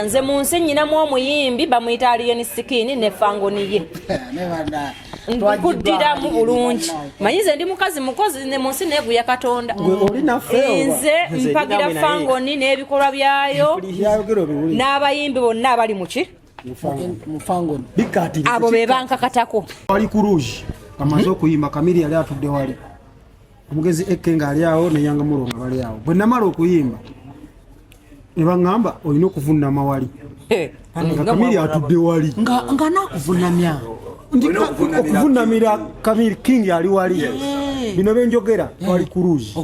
Nze mu nsi nnyinamu omuyimbi bamuyita Alien Skin ne fangoni ye. Nkuddiramu bulungi. Manyi nze ndi mukazi mukozi ne mu nsi neeguya Katonda. Nze mpagira fangoni n'ebikolwa byayo n'abayimbi bonna abali muki mufangoni abo be bankakatako. Wali ku Rouge amaze okuyimba Kamiri yali atudde wali omugezi Ekkenga ali awo ne Yanga Mulonga bali awo bwe namala okuyimba ne baŋŋamba olina okuvunnama wali Kamiri atudde wali nga nakuvunamya okuvunnamira Kamiri King ali wali bino benjogera wali ku Rouge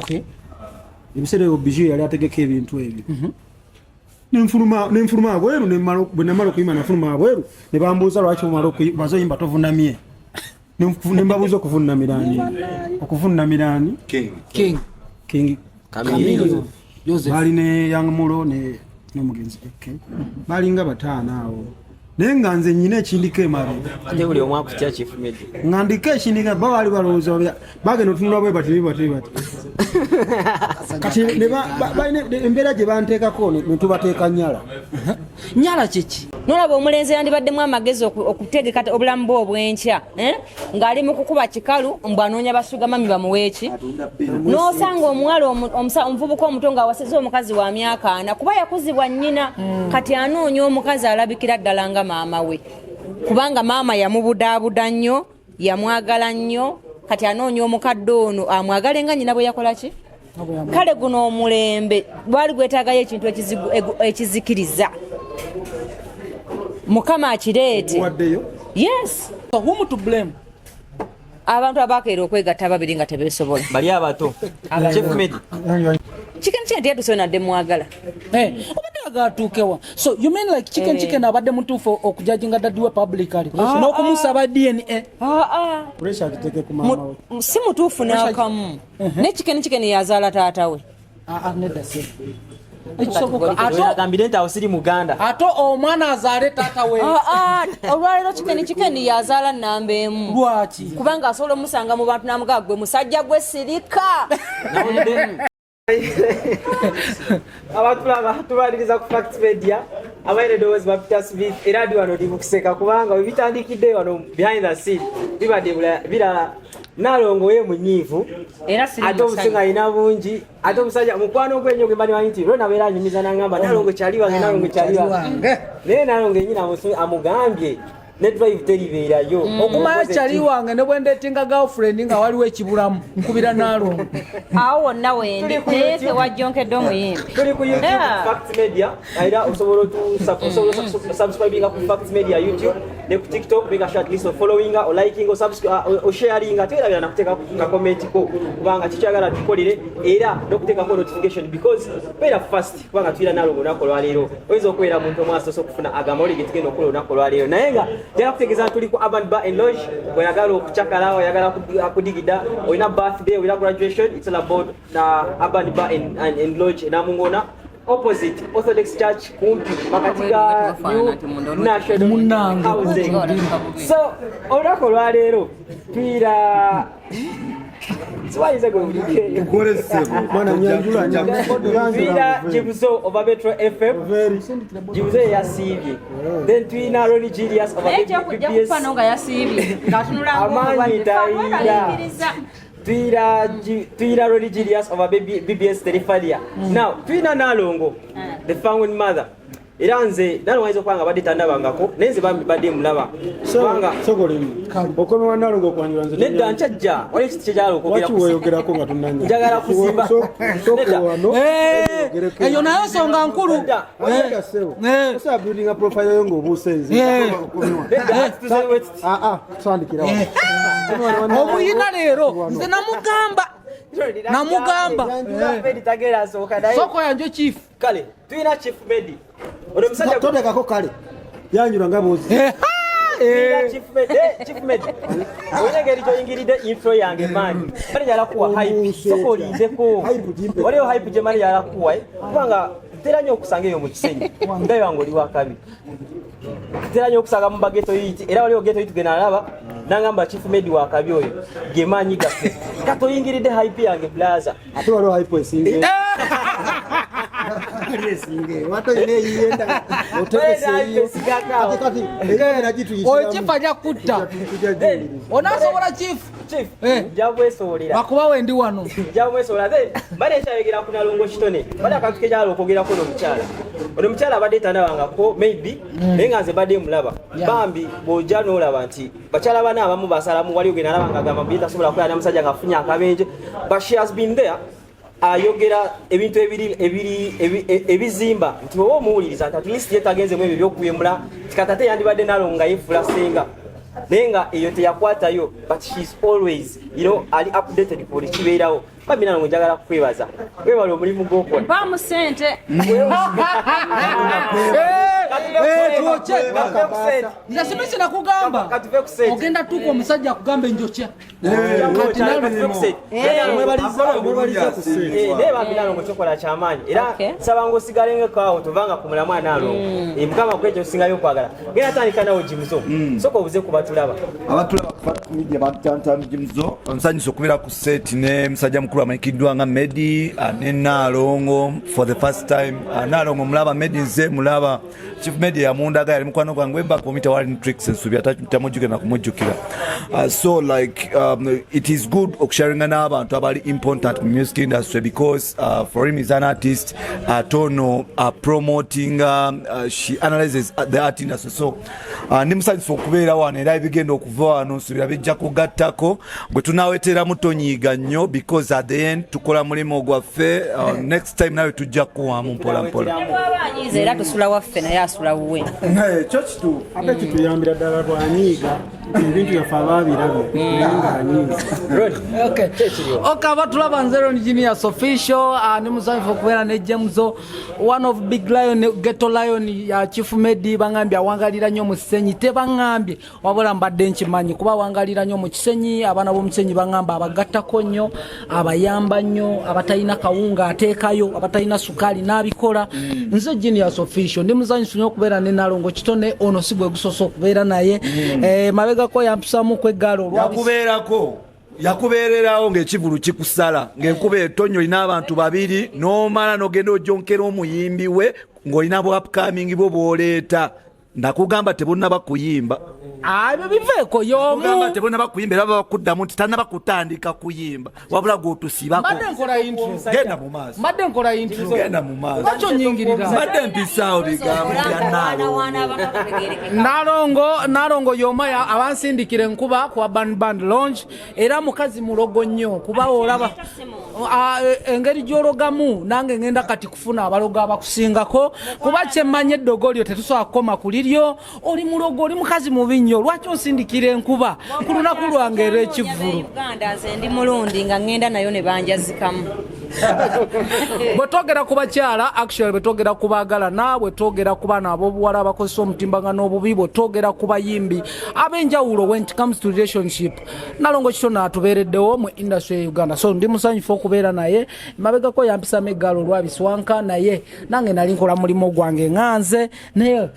ebiseera ebyo Bijou yali ategeka ebintu ebyo nenfuluma abweru bwe namala okuyimba nafuluma abweru ne bambuuza lwaki bazoyimba tovunamye ne mbabuuza okuvunamirani King Kamiri bali ne Young Mulo ne mugenzi balinga bataano awo naye nga nze nnyina ekindiko emabega ate buli omu akutya Chief Media nga ndiko ekindika bawali balowooza bagenda otunula bwe bati kati embeera gye banteekako ne tubateeka Nyala. Nyala kiki nolaba omulenzi yandibaddemu amagezi okutegeka obulamu bwe obwenkya ng'ali mu kukuba kikalu mbwanoonya basuga mami bamuweeki n'osanga omuwala omuvubuka omuto ng'awasizza omukazi wa myaka 4 kuba yakuzibwa nnyina kati anoonya omukazi alabikira ddala nga maama we kubanga maama yamubudaabuda nnyo yamwagala nnyo kati anoonya omukadde ono amwagale nga nnyina bwe yakola ki kale guno omulembe gwali gwetaagayo ekintu ekizikiriza Mukama akireete. Yes. Whom to blame? Abantu abakeera okwegatta babiri nga tebeesobola. Bali abato. Chief Media. Chicken yatusona de mwagala. Obadde agatuukewa. So you mean like chicken abadde mutuufu okujajinga daddiwe publicly n'okumusaba DNA? Pressure kiteke ku maama we. Si mutuufu n'akamu. Ne chicken yazaala taata we. Nedda si. Agambire nti awo siri Muganda. Ate omwana azaale taata we. Olwaleero chicken yazaala nnamba emu. Lwaki? Kubanga asobola omusanga mu bantu n'amugaa gwe musajja gwe sirika. Abatulaba tubaliriza ku Fact Media abaire dowezi ba Peter Smith era ndi wano ndi mukuseka kubanga we bitandikidde wano behind the scene bibadde birala Nalongo ye munyivu era siri ate omusinga ina bungi ate omusajja mukwano gwenyo gwe bali wanti rona beera nyumiza nangamba Nalongo kyaliwa naye Nalongo nyina amugambye ne drive teribeera yo okumanya kyali wange ne bwe ndeetinga girlfriend nga waliwo ekibulamu nkubira Nalongo awo wonna wendi naye tewajjonkedde omuyimbi tuli ku YouTube Fact Media era osobola subscribing ku Fact Media YouTube ne ku TikTok make sure at least following or liking or subscribe or sharing ateerabira nakuteeka ka comment ko kubanga kikyagala tukolere era n'okuteeka ko notification because beera fast kubanga tuyira Nalongo nakolwa leero oyinza okubeera muntu omwaso okufuna agamawulire getugenda okukola nakolwa leero naye nga jala kutegeeza tuli ku Urban Bar and Lodge oyagala okucakala oyagala kudigida oyina birthday oyina graduation it's all about Urban Bar and Lodge Namungona opposite Orthodox Church kumpi makati ga National Housing. So olako lwaleero twira Siwaiza go ukore sebo mwana nyanjula twira Jibuzo over Metro FM Jibuzo yasibye then twina Ronnie Julius over BBS kufanonga yasibye ngatunula twira Ronnie Julius over BBS Terifalia now twina Nalongo the found mother era nze Nalongo kwanga badde tandabangako nenze badde mulaba kubanga sogolemu okome wa Nalongo kwanjula nze nedda nchajja wali kiti kyalo okogera kuyogerako nga tunanya njagala kuzimba eyo nayo nsonga nkulu osa building a profile yo ng'obuusenze tusandikira omuyina leero nze namugamba soko yanjo Chief kale tuyina Chief Media ono musajja todekako kale yanjula nga bozi Chief Media onegeri joyingiridde info yange mani bali yala kuwa hype soko olindeko waliyo hype je mali yala kuwa kubanga tera nyo okusanga eyo mu kisenyi ngayo wange oli wakabi tera nyo okusanga mu bageto yiti era waliyo geto yiti gena alaba nangamba Chief Media wakabi oyo gemanyi gafe kato yingiridde hype yange blaza ate waliyo hype esinge Singe wato ile yenda otese hiyo kati era jitu ochifa kutta onasobola chief jabwe solira bakuba wendi wano jabwe solira bale chayegera kuna longo kitone bale akatuke jalo okogera kono mukyala ono mukyala bade tandabanga ko maybe nenga nze bade mulaba bambi boja nolaba nti bakyala bana abamu basalamu wali ogena nabanga gamba bita sobola kuya na musajja ngafunya akabenje but she has been there ayogera ebintu ebizimba nti wowe muwuliriza nti at least yetagenze mu ebyo byokuyemula tikatate yandibadde nalonga yefula senga nenga eyo teyakwatayo but she's always ali updated ku buli kibeerawo babina nalongo njagala kukwebaza webala omulimu gw'okola mpamu sente nzasibisi nakugamba ogenda tuka omusajja akugamba enjokya nebambi nalongo kyokola kyamaanyi era sabanga osigalengekaawo tovanga ku mulamwa nalongo mukama kwekyo osingayo okwagala genda tandika nawo jimuzo soka obuze kubatulaba abatulaba kufamedia batantana jimuzo onsanyisa okubeera ku set ne musajja mukulu amanyikiddwa nga Medi ne Nalongo for the first time Nalongo mulaba Medi nze mulaba Chief Medi yamundaga yali mukwano gwange weba komita wali tricks ensubya tamujjuke na kumujjukira so like it is good okusharinga n'abantu abali important mu music industry because for him is an artist Tono promoting she analyzes the art industry so ndi musanyufu okubeera wano era ebigenda okuva wano nsubira bijja kugattako gwe tunawetera mutonyiiga nnyo because at the end tukola mulimu gwaffe next time nawe tujja kuwamu mpola mpola abanyiiza era tusula waffe naye asula wuwe ekyo kitu ate kituyambira ddala bwanyiiga ebintu byaffe abaabirabye nga anyiiga okay abatulaba nzero Genius Official ne musanyufu okubeera ne Jameso one of big lion ghetto lion ya Chief Medi bangambye awangalira nnyo mu Kisenyi tebangambye wabula mbadde nkimanyi kuba awangalira nnyo mu Kisenyi abaana b'omusenyi bangamba abagattako nnyo abayamba nnyo abatalina kawunga ateekayo abatalina sukaali n'abikola nze Genius Official ndi muzanyufu nnyo okubeera ne Nalongo kitone ono si gwe gusoose okubeera naye mabegako yampisamu kweggaalo yakubeererawo ng'ekivulu kikusala ng'enkuba etonnya olina abantu babiri n'omala n'ogenda ojonkera omuyimbi we ng'olina bwapkamingi bwo bw'oleeta nakugamba tebonnaba kuyimba ebyo biveeko y'omu kugamba tebonnaba kuyimba era bakuddamu nti tannaba kutandika kuyimba wabula gwotusibako genda mu maaso genda mu maaso lwaki onyingirira mbadde mpisaawo bigambo bya Nalongo y'oma abansindikira enkuba ku Band Lounge era mukazi mulogo nnyo kuba olaba engeri gy'ologamu nange ngenda kati kufuna abalogo abakusingako kuba kyemmanyi eddogo lyo tetusobola kukoma ku liryo oli mulogo oli mukazi mubi nnyo lwaki onsindikira enkuba ku lunaku lwange era ekivvulu Uganda nze ndi mulundi nga ngenda nayo ne banjazikamu bwe twogera ku bakyala actually bwe twogera ku baagala bwe twogera ku baana ab'obuwala abakozesa omutimbagano obubi bwe twogera ku bayimbi ab'enjawulo when it comes to relationship Nalongo kitone atubeereddewo mu industry ya Uganda so ndi musanyufu okubeera naye mabegako yampisamu eggaalo olwabiswanka naye nange nali nkola mulimu gwange nganze naye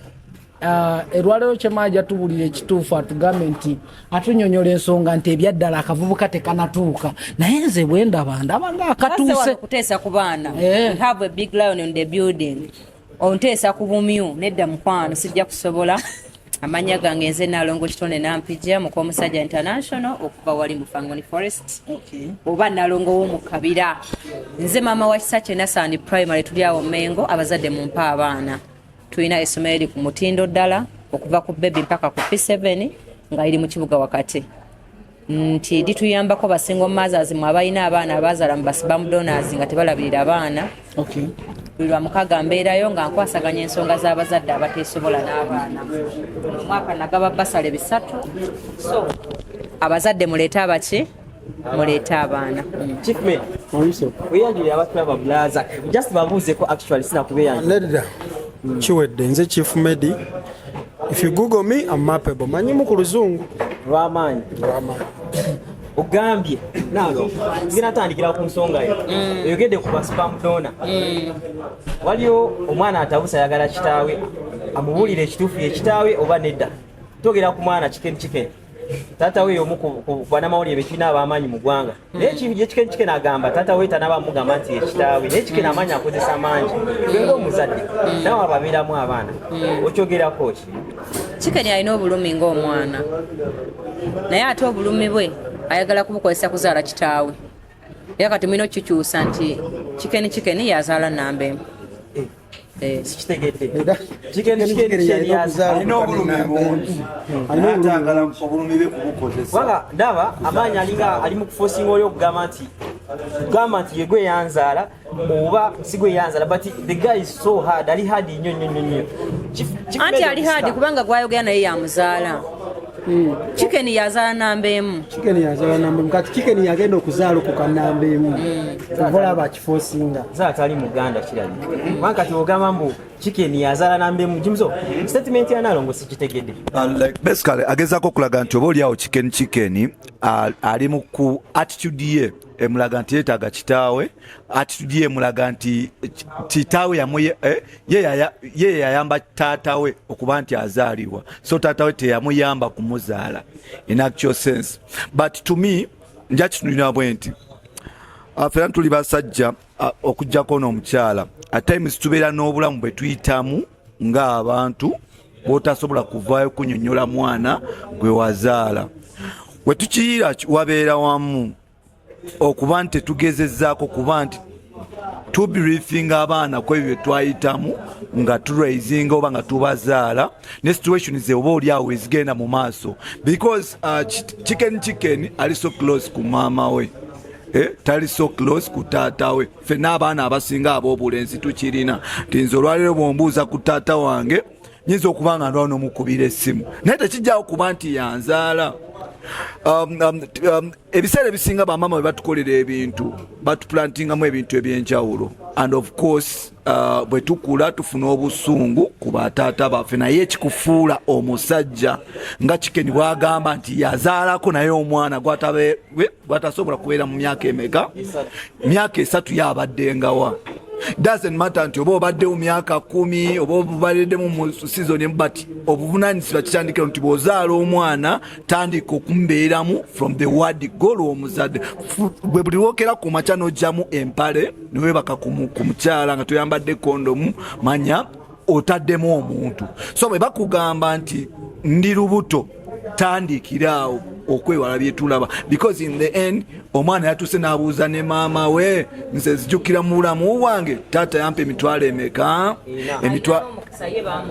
erwalero kyemaaja tubulira ekituufu atugambe nti atunyonyola ensonga nti ebyaddala akavubuka tekanatuuka naye nze bwe ndaba nga akatuuse kuteesa ku baana we have a big lion in the building onteesa ku bumyu nedda mukwano sijja kusobola amanya gange nze Nalongo kitone nampijja mukomusajja international okuva wali mu Fangoni Forest oba Nalongo w'omukabira nze mama wa Kisache Nasani primary tuli awo Mengo abazadde mu mpa abaana tulina essomero eri ku mutindo ddala okuva ku baby mpaka ku P7 nga iri mu kibuga wakati nti dituyambako basingo mothers mu abalina abaana abazaala mu basibamu donors nga tebalabirira abaana buli lwa mukaga mbeerayo nga nkwasaganya ensonga z'abazadde abateesobola n'abaana omwaka nagaba basale 3 so abazadde muleete abaki muleete abaana Chief Medi weyanjulira abatulaba blaza just babuuzeko actually sina kubeyanjulira kiwedde nze Chief Medi if you google me I'm mappable manyimu ku luzungu lwamaanyi ogambye nalo ngina tandikira ku nsonga yo oyogedde ku spam donor waliyo omwana atabusa yagala kitaawe amubulire ekituufu ye kitaawe oba nedda togera ku mwana chicken taata we omu ku banamawulire betulina ab'amaanyi mu ggwanga naye Chicken agamba taata we tanaba mugamba nti ekitaawe naye Chicken amaanyi akozesa mangi gwe ng'omuzadde nawe ababeeramu abaana okyogerako ki Chicken alina obulumi ng'omwana naye ate obulumi bwe ayagala kubukozesa kuzaala kitaawe era kati mulina okukikyusa nti Chicken yazaala namba emu sikitegedde alina obulumi bungi atagala obulumi be kubukozesa wanga ndaba amaanyi ali mu kufosinga oli okugamba nti yegwe yanzaala oba sigwe yanzaala but the guy is so hard ali hard nnyo anti ali hard kubanga gwayogera naye yamuzaala Chicken yazaala namba emu kati Chicken yagenda okuzaala ku kanamba emu obola bakifosinga zaatali muganda kirabika kubanga kati ogamba mbu Chicken yazaala namba emu Jimzo statement ya Nalongo sikitegedde basically agezaako okulaga nti oba oliawo Chicken ali mu ku attitude ye emulaga nti yeetaaga kitaawe attitude ye emulaga nti kitaawe ye yayamba taatawe okuba nti azaalibwa so taatawe teyamuyamba kumuzaala in actual sense but to me nja kitunulira bwe nti fera tuli basajja okugjako n'omukyala at times tubeera n'obulamu bwe tuyitamu ng'abantu b'otasobola kuvaayo kunyonnyola mwana gwe wazaala we tukiyiira wabeera wamu okuba nti tetugezezzaako kuba nti tubiriefinga abaana ku ebyo bye twayitamu nga turaisinga oba nga tubazaala ne situations oba oli awo ezigenda mu maaso because Chicken ali so close ku maama we tali so close ku taata we ffenna abaana abasinga ab'obulenzi tukirina ti nze olwaliro bw'ombuuza ku taata wange nyinza okuba nga ndwala n'omukubira essimu naye tekijjawo kuba nti yanzaala ebiseera ebisinga bamama bwe batukolera ebintu batuplantingamu ebintu ebyenjawulo and of course bwe tukula tufuna obusungu ku bataata baffe naye ekikufuula omusajja nga Chicken bwagamba nti yazaalako naye omwana gwatasobola kubeera mu myaka emeka myaka 3 yabaddengawa doesn't matter nti oba obaddewo myaka 10 oba obubaleddemu mu season emu but obuvunanyizibwa kitandikira nti bw'ozaala omwana tandika okumubeeramu from the word golo omuzadde bwe buli wookera ku makya n'ojjamu empale niwebaka ku mukyala nga toyambadde kondomu manya otaddemu omuntu so bwe bakugamba nti ndi lubuto tandikiraawo okwewala byetulaba because in the end omwana yatuse n'abuuza ne maama we nze zijjukira mu bulamu wange taata yampa emitwalo emeka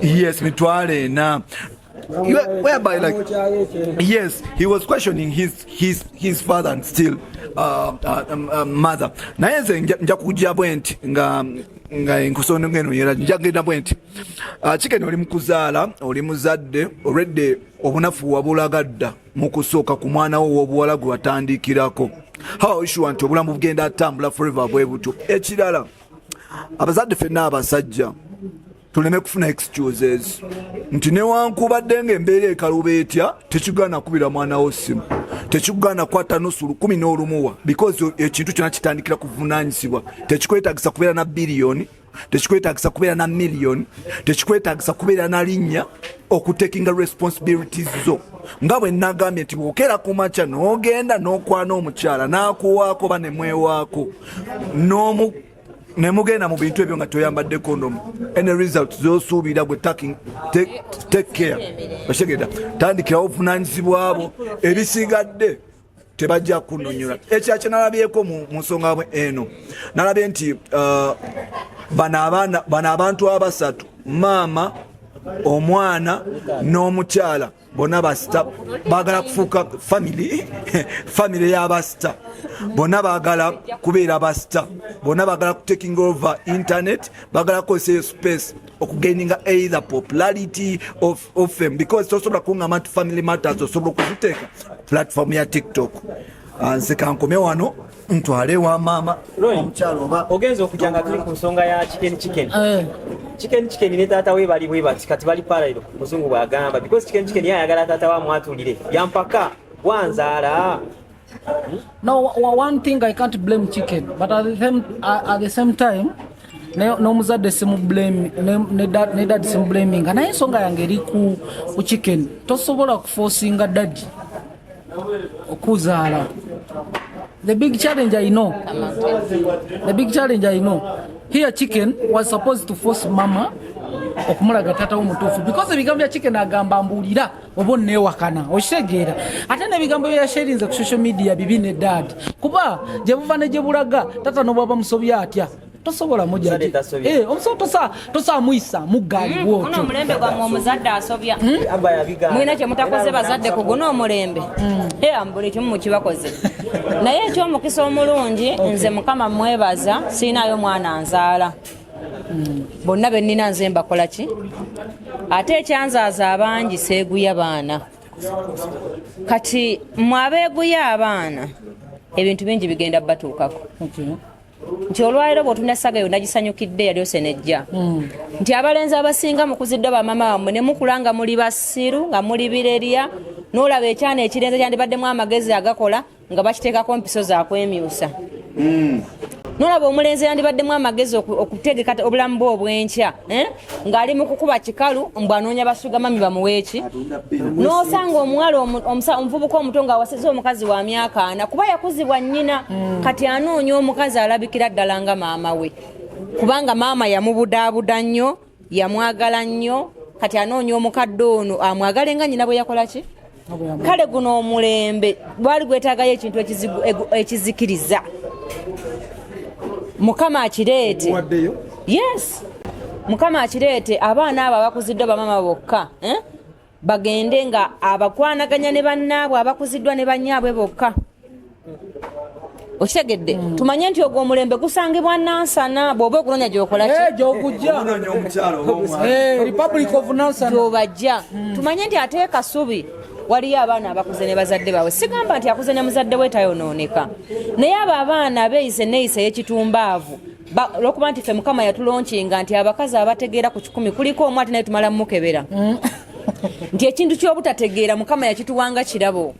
yes mitwalo ena whereby like yes he was questioning his father and still mother naye nze nja kujja bwe nti nga enkusono ngeno yera njagenda bwe nti Chicken oli mukuzaala oli muzadde already obunafu wabulagadda mu kusooka ku mwana wo w'obuwala gwe watandikirako how issue nti obulamu bugenda atambula forever bwe butyo ekirala abazadde ffenna abasajja tuleme kufuna excuses nti newankubadde ng'embeera ekaluba etya tekigana kubira mwana wo simu tekigana kwata nusulu 10 n'olumuwa because ekintu kyonna kitandikira kuvunaanyizibwa tekikwetagisa kubeera na biliyoni tekikwetagisa kubeera na miliyoni tekikwetagisa kubeera na linnya okutekinga responsibilities zo nga bwe nagambye nti bwokera ku makya n'ogenda n'okwana omukyala n'akuwaako ba nemwewaako nemugenda mu bintu ebyo nga toyambadde kondomu any result zosuubira gwe take care oshegeda tandikirawo obuvunaanyizibwa abo ebisigadde tebajja kunonyola ekya kye nalabyeko mu nsonga bwe eno nalabye nti bano abantu abasatu maama omwana n'omukyala bonna basita baagala kufuuka family y'abasita bonna baagala kubeera basita bonna baagala kutaking over internet baagala kukozesa space okugaininga either popularity of fame because tosobola kuŋŋamba nti family matters osobola okuziteeka platform ya TikTok nze kankome wano ntwale wa maama omukyalo oba ogenza okujja nga tuli ku nsonga ya Chicken ne taata we bali bwe bati kati bali parallel muzungu bwagamba because Chicken yayagala taata wa mwatulire yampaka wanzaala. No, one thing I can't blame Chicken, but at the same time no muzadde simu blame ne dad simu blaming naye ensonga yange eri ku Chicken tosobola kuforcinga daddy okuzaala. The big challenge I know. The big challenge I know. Here Chicken was supposed to force mama okumulaga tata omutuufu because ebigambo bya Chicken agamba mbulira obo newakana okitegeera ate n'ebigambo bya sharinze ku social media bibi ne dad kuba gye buva ne gye bulaga tata n'obwaba musobya atya tosobola mujja omusobo tosa muyisa mugaali bwotyo ono omulembe gwammwe omuzadde asobya mwina kye mutakoze bazadde ku guno omulembe buli kimu mukibakoze naye ekyomukisa omulungi nze mukama mwebaza siinayo mwana nzaala bonna bennina nze mbakola ki ate ekyanzaaza abangi seeguya baana kati mwabeeguya abaana ebintu bingi bigenda batuukako nti olwaliro bw'otunda saga yonna gisanyukidde yalyose nejja nti abalenzi abasinga mukuziddwa bamama bammwe ne mukula nga muli basiru nga muli birerya n'olaba ekyana ekirenze kyandibaddemu amagezi agakola nga bakiteekako mpiso zakwemyusa n'olaba omulenzi yandibaddemu amagezi okutegeka obulamu bwe obwenkya ng'ali mu kukuba kikalu mbwanoonya basugamami bamuweeki n'osanga omuwala omuvubuka omuto ng'awasizza omukazi wa myaka 4 kuba yakuzibwa nnyina kati anoonya omukazi alabikira ddala nga maama we kubanga maama yamubudaabuda nnyo yamwagala nnyo kati anoonya omukadde ono amwagale nga nnyina bwe yakola ki kale guno omulembe gwali gwetaagayo ekintu ekizikiriza mukama akireete yes mukama akireete abaana abo abakuziddwa bamama bokka bagende nga abakwanaganya ne bannaabwe abakuziddwa ne bannyaabwe bokka okitegedde tumanye nti ogwo omulembe gusangibwa nansana bw'oba ogunonya gyokola republic of nansana gyobajja tumanye nti ate kasubi waliyo abaana abakuze ne bazadde baabwe sigamba nti akuze ne muzadde we tayonooneka naye abo abaana beeyise neeyisa y'ekitumbaavu olwokuba nti ffe mukama yatulonkinga nti abakazi abategeera ku 10 kuliko omu ate naye tumala mumukebera nti ekintu ky'obutategeera mukama yakituwanga kirabo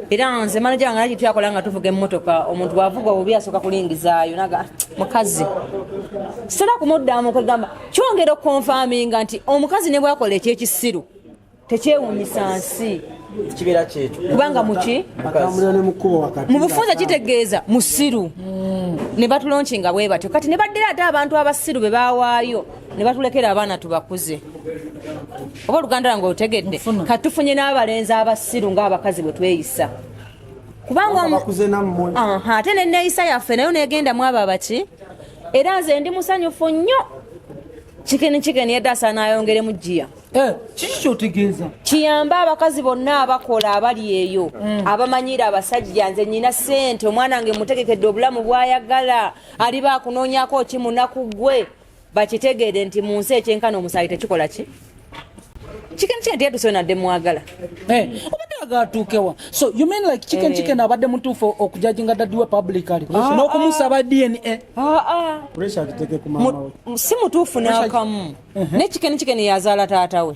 era nze manaja wange nakyo tyakola nga tuvuga emmotoka omuntu bw'avuga obubi asooka kulingizaayo naga mukazi sera kumuddamu kwegamba kyongera okukonfaminga nti omukazi ne bwakola ekyekisiru tekyewuunyisa nsi kibeera kyetu kubanga muki mu bufunza kitegeeza musiru ne batulonkinga bwe batyo kati ne baddira ate abantu abasiru be baawaayo ne batulekera abaana tubakuze oba oluganda lwange otegedde kati tufunye n'abalenzi abasiru ng'abakazi bwe tweyisa kubanga ate nenneeyisa yaffe nayo neegendamu abo abaki era nze ndi musanyufu nnyo kikeni yadde asaana ayongeremu jjiya kiki kyotegeeza kiyamba abakazi bonna abakola abali eyo abamanyira abasajja nze nyina ssente omwana wange mutegekedde obulamu bw'ayagala aliba akunoonyako ki munaku gwe bakitegeere nti mu nsi ekyenkana omusaayi tekikola ki chicken teyatusobola nadde mwagala obadde agatuukewa so you mean like chicken abadde mutuufu okujajinga daddiwe publicly n'okumusaba DNA si mutuufu n'akamu ne chicken yazaala taata we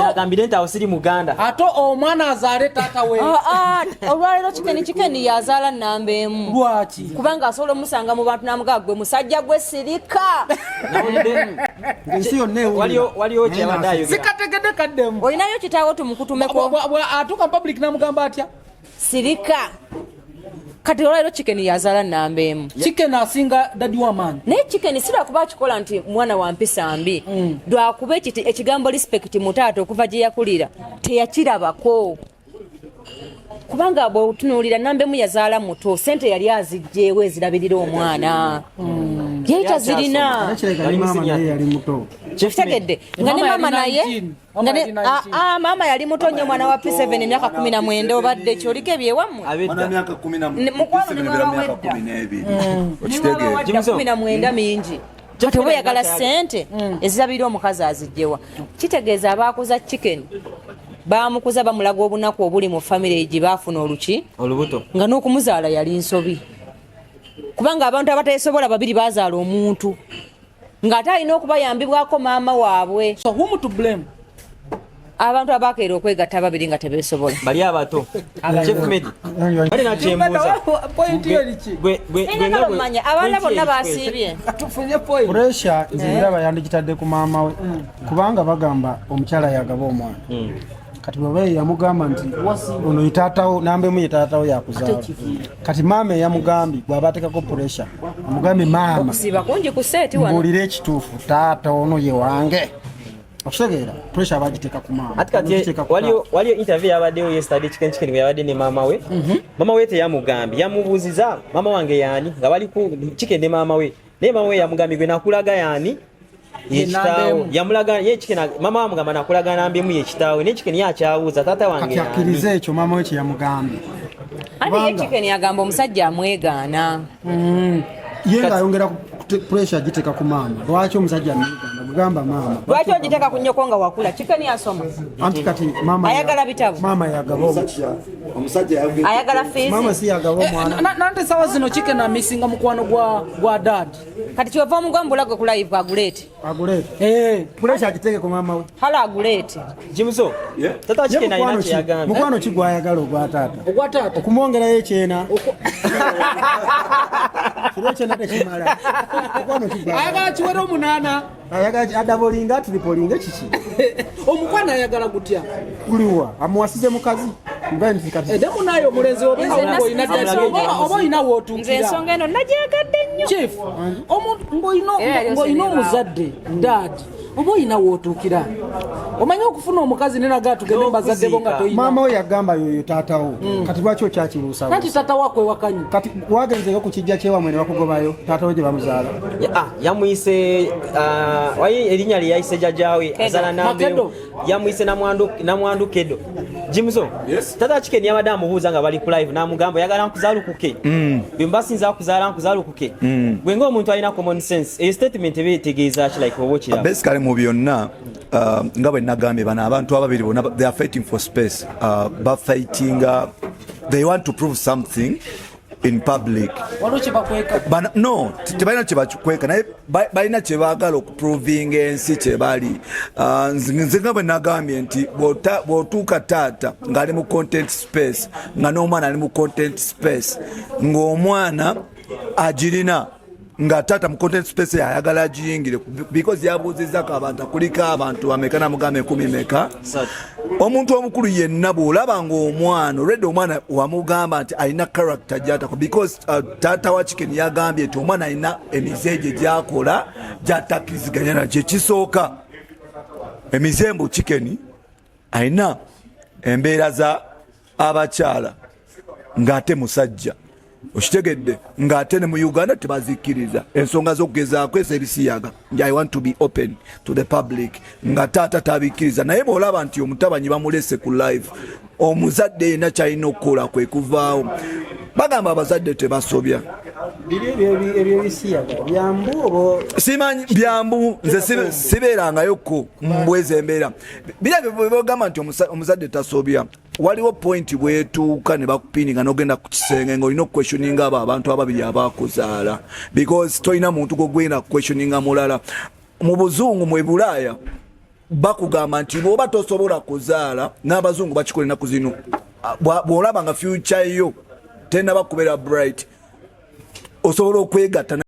agambire nti awo siri muganda ate omwana azaale taata we olwaliro chicken yazaala nnamba emu lwaki kubanga asobola omusanga mu bantu n'amugaa gwe musajja gwe sirika waliwo kyabadde ayogera sikategedde kaddemu olinayo kitaawo tumukutumeko atuuka public n'amugamba atya sirika kati olwaliro chicken yazaala nnamba emu chicken asinga dadi w'amaanyi naye chicken sira kuba akikola nti mwana wa mpisa mbi lwakuba ekigambo respect mutaata okuva gye yakulira teyakirabako kubanga bw'otunuulira nnamba emu yazaala muto sente yali azijjeewo ezirabirira omwana ye tazirina kitegedde nga ne mama naye maama yali muto nnyo mwana wa P7 emyaka 19 obadde kyoliko ebyewammwe mukwano nebawawedda 19 mingi kati oba oyagala ssente ezirabirira omukazi azijjewa kitegeeza abaakuza chicken bamukuza bamulaga obunaku obuli mu famire gye baafuna olubuto nga n'okumuzaala yali nsobi kubanga abantu abatayisobola babiri bazaala omuntu ng'ate alina okubayambibwako maama waabwe so whom to blame abantu abakeera okwegatta babiri nga tebeesobola bali abato chefmed bali nakyembuuza manya abaana bonna basiibye puresha nziraba yandikitadde ku maama we kubanga bagamba omukyala yagaba omwana kati baba yamugamba nti ono itatawo nambe mu itatawo yakuzaala kati mama yamugambi bwaba atekako pressure amugambi mama siba kunji ku seti wano mbulira ekituufu taata ono ye wange okutegeera pressure abagiteeka ku mama atikati waliyo interview yabaddeyo yesterday chicken bwe yabadde ne mama we mama we teyamugambi yamubuuziza mama wange yaani nga bali ku chicken ne mama we naye mama we yamugambi gwe nakulaga yaani yekitawo yamulaga ye chicken mama wamugamba nakulaga nambemu yekitawo ne chicken yakyawuuza taata wange kati akkiriza ekyo mama we kyeyamugambi ani ye chicken yagamba omusajja amwegaana ye ng'ayongera pressure agiteeka ku maama lwaki omusajja amwegaana gugamba maama lwaki ogiteeka ku nnyoko nga wakula chicken yasoma anti kati mama ayagala bitabo mama yagaba omusajja ayagala fees mama si yagaba omwana nante sawa zino chicken amisinga mukwano gwa dad kati kyova omugambulagwe ku live agulete pressure agiteeke ku maama we hala agulete jimuso taata chicken alina kyeyagambye mukwano ki gwayagala ogwa taata okumwongerayo ekyena kiro ekyena tekimala mukwano ki ayagala kiwera omunaana ayagala adabolinga tripolinga kiki omukwano ayagala gutya guliwa amuwasize mukazi edemu nayo omulenzi oba olina nze wootuukira ensonga eno nagyegadde nnyo chief ng'olina omuzadde dad oba olina wootuukira omanyi okufuna omukazi nenagaa tugende mubazadde bo nga toyina maama we yagamba yoyo taatawo kati lwaki okyakibuusa nanti taata wakwewakanyi kati wagenzeko ku kijja kyewamwe ne bakugobayo taata we gye bamuzaala yamuyise wayi erinnya lye yayise jjajjaawe azaala nambe yamuyise namwandu kedo jimuso taata chicken yabadde amubuuza nga bali ku live n'amugamba oyagala nkuzaalukuke bwe mbasinza kuzaala nkuzaalukuke gwe ng'omuntu alina common sense eyo statement eba etegeeza ki like oba okiraba basically mu byonna nga bwe nagambye bano abantu ababiri bonna they are fighting for space bafightinga they want to prove something in public no tebalina kyebakweka naye balina kyebaagala okuprovinga ensi kyebali nze nga bwe nagambye nti bw'otuuka taata ng'ali mu content space nga n'omwana ali mu content space ng'omwana agirina nga taata mu content space ayagala agiyingire because yabuuzizako abantu akuliko abantu bameka namugambe 10 meka omuntu omukulu yenna bw'olaba ng'omwana olwedde omwana wamugamba nti alina character gyatako because taata wa chicken yagambye nti omwana alina emize gyakola gyatakkiriziganya nakyo ekisooka emizembu chicken alina embeera za abakyala ng'ate musajja okitegedde ng'ate ne mu Uganda tebazikkiriza ensonga z'okugezaako esebisiyaga I want to be open to the public nga taata tabikkiriza naye bw'olaba nti omutabanyi bamulese ku live omuzadde yenna kyalina okukola kwe kuvaawo bagamba abazadde tebasobya ebyo bisiyaga byambu oba simanyi byambu nze sibeerangayoko mbweza embeera bira byebagamba nti omuzadde tasobya waliwo point bwetuuka ne bakupininga n'ogenda ku kisenge ng'olina okuquestioninga abo abantu ababiri abakuzaala because tolina muntu gwogwenda kuquestioninga mulala mu buzungu mu Bulaaya bakugamba nti bw'oba tosobola kuzaala n'abazungu bakikola ennaku zino bw'olaba nga future yo tennaba kubeera bright osobola okwegatta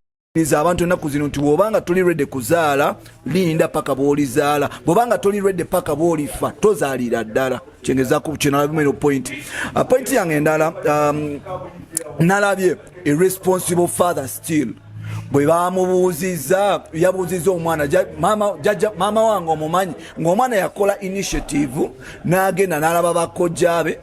abantu ennaku zino nti bw'obanga toli ready kuzaala linda paka bw'olizaala bw'obanga toli ready paka bw'olifa tozaalira ddala kyengezaako kyenalabimeno point point yange endala nalabye irresponsible father still bwe bamubuuzizza yabuuzizza omwana maama wange omumanyi ng'omwana yakola initiative n'agenda n'alaba bakojjaabe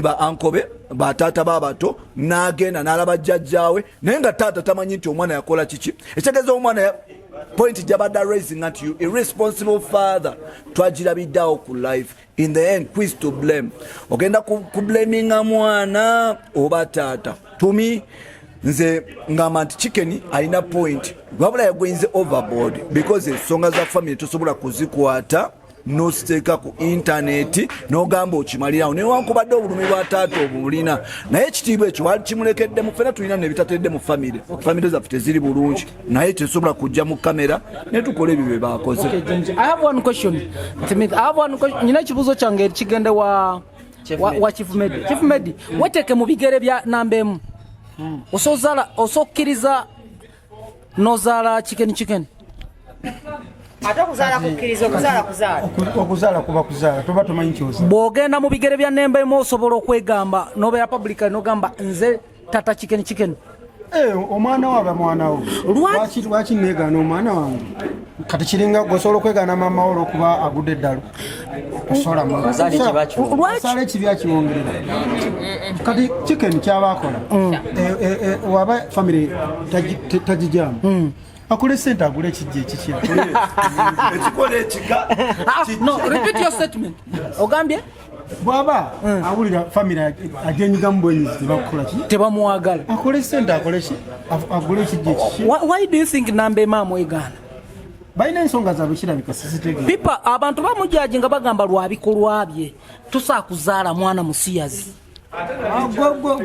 ba ankobe bataata babato n'agenda n'alaba jjajjaawe naye nga taata tamanyi nti omwana yakola kiki ekitegeeza omwana point gyabadde raising at you irresponsible father twagirabiddeawo ku life in the end quiz to blame ogenda kublaminga mwana oba taata tumi nze ngamba nti chicken alina point wabula yagwinze overboard because ensonga za family tosobola kuzikwata nositeeka ku intaneti n'ogamba okimalirawo newankubadde obulumi bwa taata obulina naye ekitiibwa ekyo wakimulekeddemu fena tulina nebitatedde mu famire zaffe teziri bulungi naye tesobola kujja mu kamera netukola ebyo bye bakoze. Nyina ekibuuzo kyange ekigende wa Chief Medi. Chief Medi, weteeke mu bigere bya Nambemu osokkiriza nozaala chicken ate okuzaala kukkiriza okuzaala kuba kuzaala toba tomanyi kyoza bw'ogenda mu bigere bya nembemu osobola okwegamba nobeera publica nogamba nze tata chicken omwana waaba mwana wo lwaki neegaana omwana wange kati kiringa gosobola okwegaana maama wo olwokuba agudde eddalo osala ekibi akiwongerera kati chicken kyaba akola waba famire tagijamu akole sente agule ekijja ekikya ekikola ekika repeat your statement ogambye bwaba awulira famire ajenyigamu bwenyizi tebakukola ki tebamuwagala akole sente akole ki agule ekijja ekikya why do you think namba emaamu egaana balina ensonga zaabwe kirabika sisitegeera pipa abantu bamujaji nga bagamba lwabikolwa bye tusaa kuzaala mwana musiyazi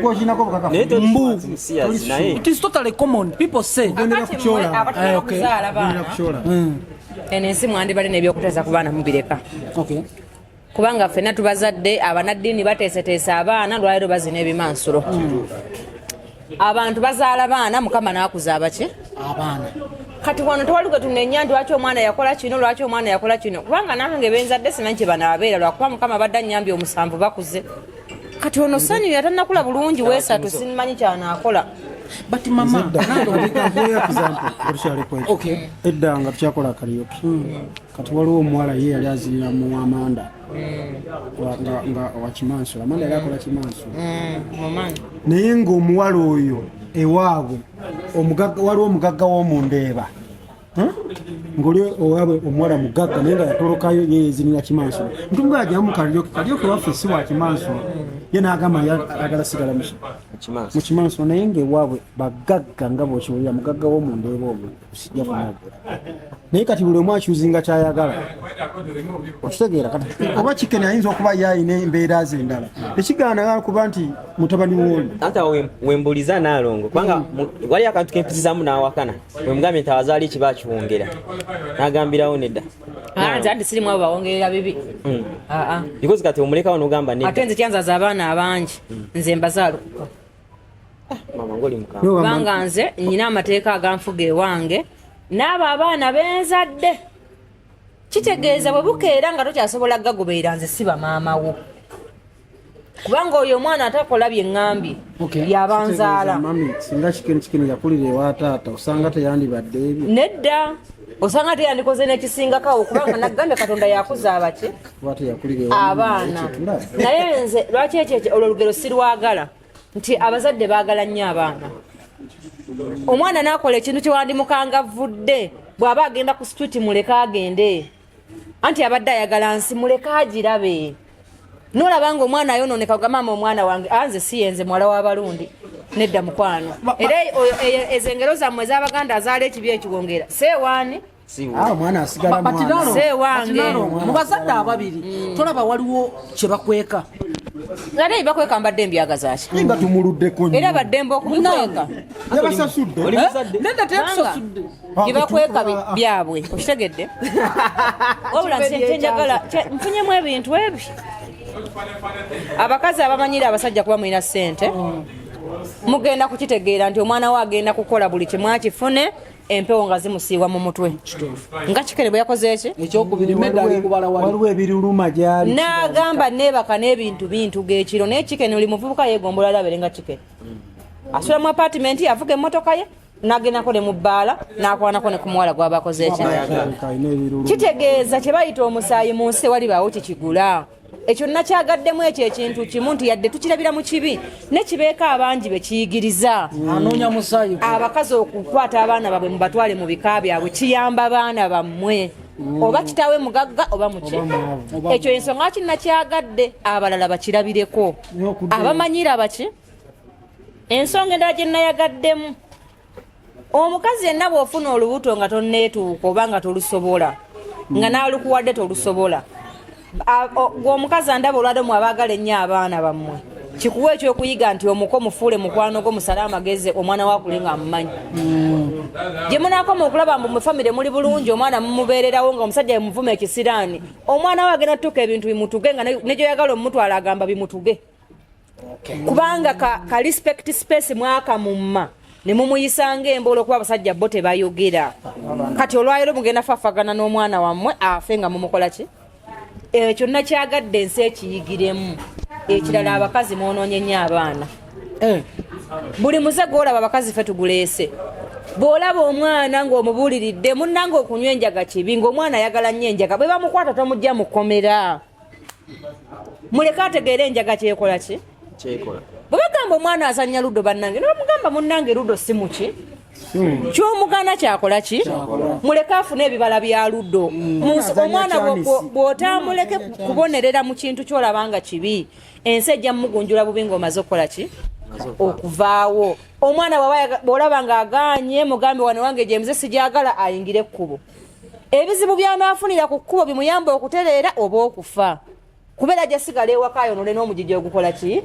gwokinako it is totally common people say eno ensi mwandibale n'ebyokuteesa ku baana mubireka kubanga ffenna tubazadde abanaddiini bateeseteesa abaana lwaliro bazina ebimansulo abantu bazaala baana mukama n'akuza abaki abaana kati wano tewali gwe tunenya nti lwaki omwana yakola kino lwaki omwana yakola kino kubanga nange benzadde simanyi kye banaabeera lwakuba mukama badde annyambye omusanvu bakuze kati ono sanyu yatannakula bulungi weesatu simanyi kyanaakola but mama edda nga tukyakola akarioki kati waliwo omuwala ye yali azirira mu amanda nga wakimansula amanda yali akola kimansula naye ng'omuwala oyo ewaabwe waliwo omugagga w'omundeeba ngoli owaabwe omuwala mugagga naye nga yatolokayo yeyezinira kimansula ntumga ajamu kalioki waffe si wa kimansula ye n'agamba agala sigala mu kimansula naye ngaewaabwe bagagga nga bw'okiwulira mugagga w'omundeeba omwo sijja kumwogera naye kati buli omu akyuzinga kyayagala okitegeera kati oba kikene ayinza okuba yayina embeera ze endala ekigaana kuba nti mutabani wooli anta wembuliza naalongo kubanga wali akantu kempisizamu n'awakana wemugambye nti abazaali ekiba kiwongera n'agambirawo nedda nti anti sirimu abo bawongerera bibi because kati omulekawo n'ogamba nedda ate nze kyanzaza abaana abangi nze mbazaalukuka mama ngoli mukama kubanga nze nyina amateeka aganfuga ewange n'abo abaana benzadde kitegeeza bwe bukeera nga tokyasobola gagoberera nze siba maama wo kubanga oyo omwana atakola bye ŋŋambye yabanzaala singa kikeni yakulira ewa taata osanga teyandibadde ebyo nedda osanga teyandikoze n'ekisingakawo kubanga naggambye katonda yakuza abaki abaana naye nze lwaki ekyo olwo olugero sirwagala nti abazadde baagala nnyo abaana omwana n'akola ekintu kyewandimukangavudde bw'aba agenda ku situti muleke agende anti abadde ayagala nsi muleke agirabe nolabanga omwana ayonooneka ogamaama omwana wange anze si yenze muwala w'abalundi nedda mukwano era ezo engero zammwe ez'abaganda azaala ekibi ekiwongera seewaani omwana asigala seewange mu bazadde ababiri tolaba waliwo kye bakweka ate bakweka mbadde embyaga zaki nga tumuluddeko era baddembe okubikweka yabasasudde nedda teyakusasudde gyebakweka byabwe okitegedde wabula nsenjagala nfunyemu ebintu ebi abakazi abamanyire abasajja kuba mulina ssente mugenda kukitegeera nti omwana we agenda kukola buli kimwakifune empewo nga zimusiiwa mu mutwe nga kikere bwe yakoze eki ekyokubiri medali kubala waliwo ebiruluma gyali n'agamba neebaka n'ebintu bintu g'ekiro naye kikene oli muvubuka yeegombola alabere nga kikene asula mu apatimenti avuga emmotoka ye n'agendako ne mu bbaala n'akwanako ne ku muwala gwaba akoze eki kitegeeza kye bayita omusaayi mu nsi walibaawo kikigula ekyo nakyagaddemu ekyo ekintu kimu nti yadde tukirabira mu kibi nekibeeka abangi bekiyigiriza anoonya musaayi abakazi okukwata abaana baabwe mubatwale mu bika byabwe kiyamba abaana bammwe oba kitaawe mugagga oba muki ekyo ensonga kinakyagadde abalala bakirabireko abamanyira baki ensonga endala gye nayagaddemu omukazi yenna bw'ofuna olubuto nga tonneetuuka oba nga tolusobola nga n'alukuwadde tolusobola omukazi andaba olwadde mu abaagala ennyo abaana bammwe kikuwa ekyokuyiga nti omuko mufuule mukwano gwo musale amagezi omwana wakule nga amumanyi gye munaakoma okulaba mbu mufamire muli bulungi omwana mumubeererawo nga omusajja yemuvuma ekisiraani omwana we agenda tutuuka ebintu bimutuge nga negyoyagala omumutwala agamba bimutuge kubanga ka respect space mwakamumma ne mumuyisanga embolo kuba abasajja bo tebayogera kati olwayiro mugenda fafagana n'omwana wammwe afe nga mumukola ki ekyo nakyagadde ensi ekiyigiremu ekirala abakazi mwonoonye nnyo abaana buli muze gwolaba abakazi fe tuguleese bw'olaba omwana ng'omubuuliridde munnanga okunywa enjaga kibi ng'omwana ayagala nnyo enjaga bwe bamukwata tomujja mukomera muleke ategeere enjaga kyekola ki bwe bagamba omwana azannya luddo bannange nibamugamba munnange luddo si muki kyomugana kyakola ki muleke afune ebibala bya luddo omwana bw'otamuleke kubonerera mu kintu kyolabanga kibi ensi ejja mumugunjula bubi ng'omaze okukola ki okuvaawo omwana bw'olaba ng'agaanye mugambe wane wange gyemuze sijagala ayingire ekkubo ebizibu byanaafunira ku kkubo bimuyamba okutereera oba okufa kubeera gyesigala ewaka ayonole n'omugigi ogukola ki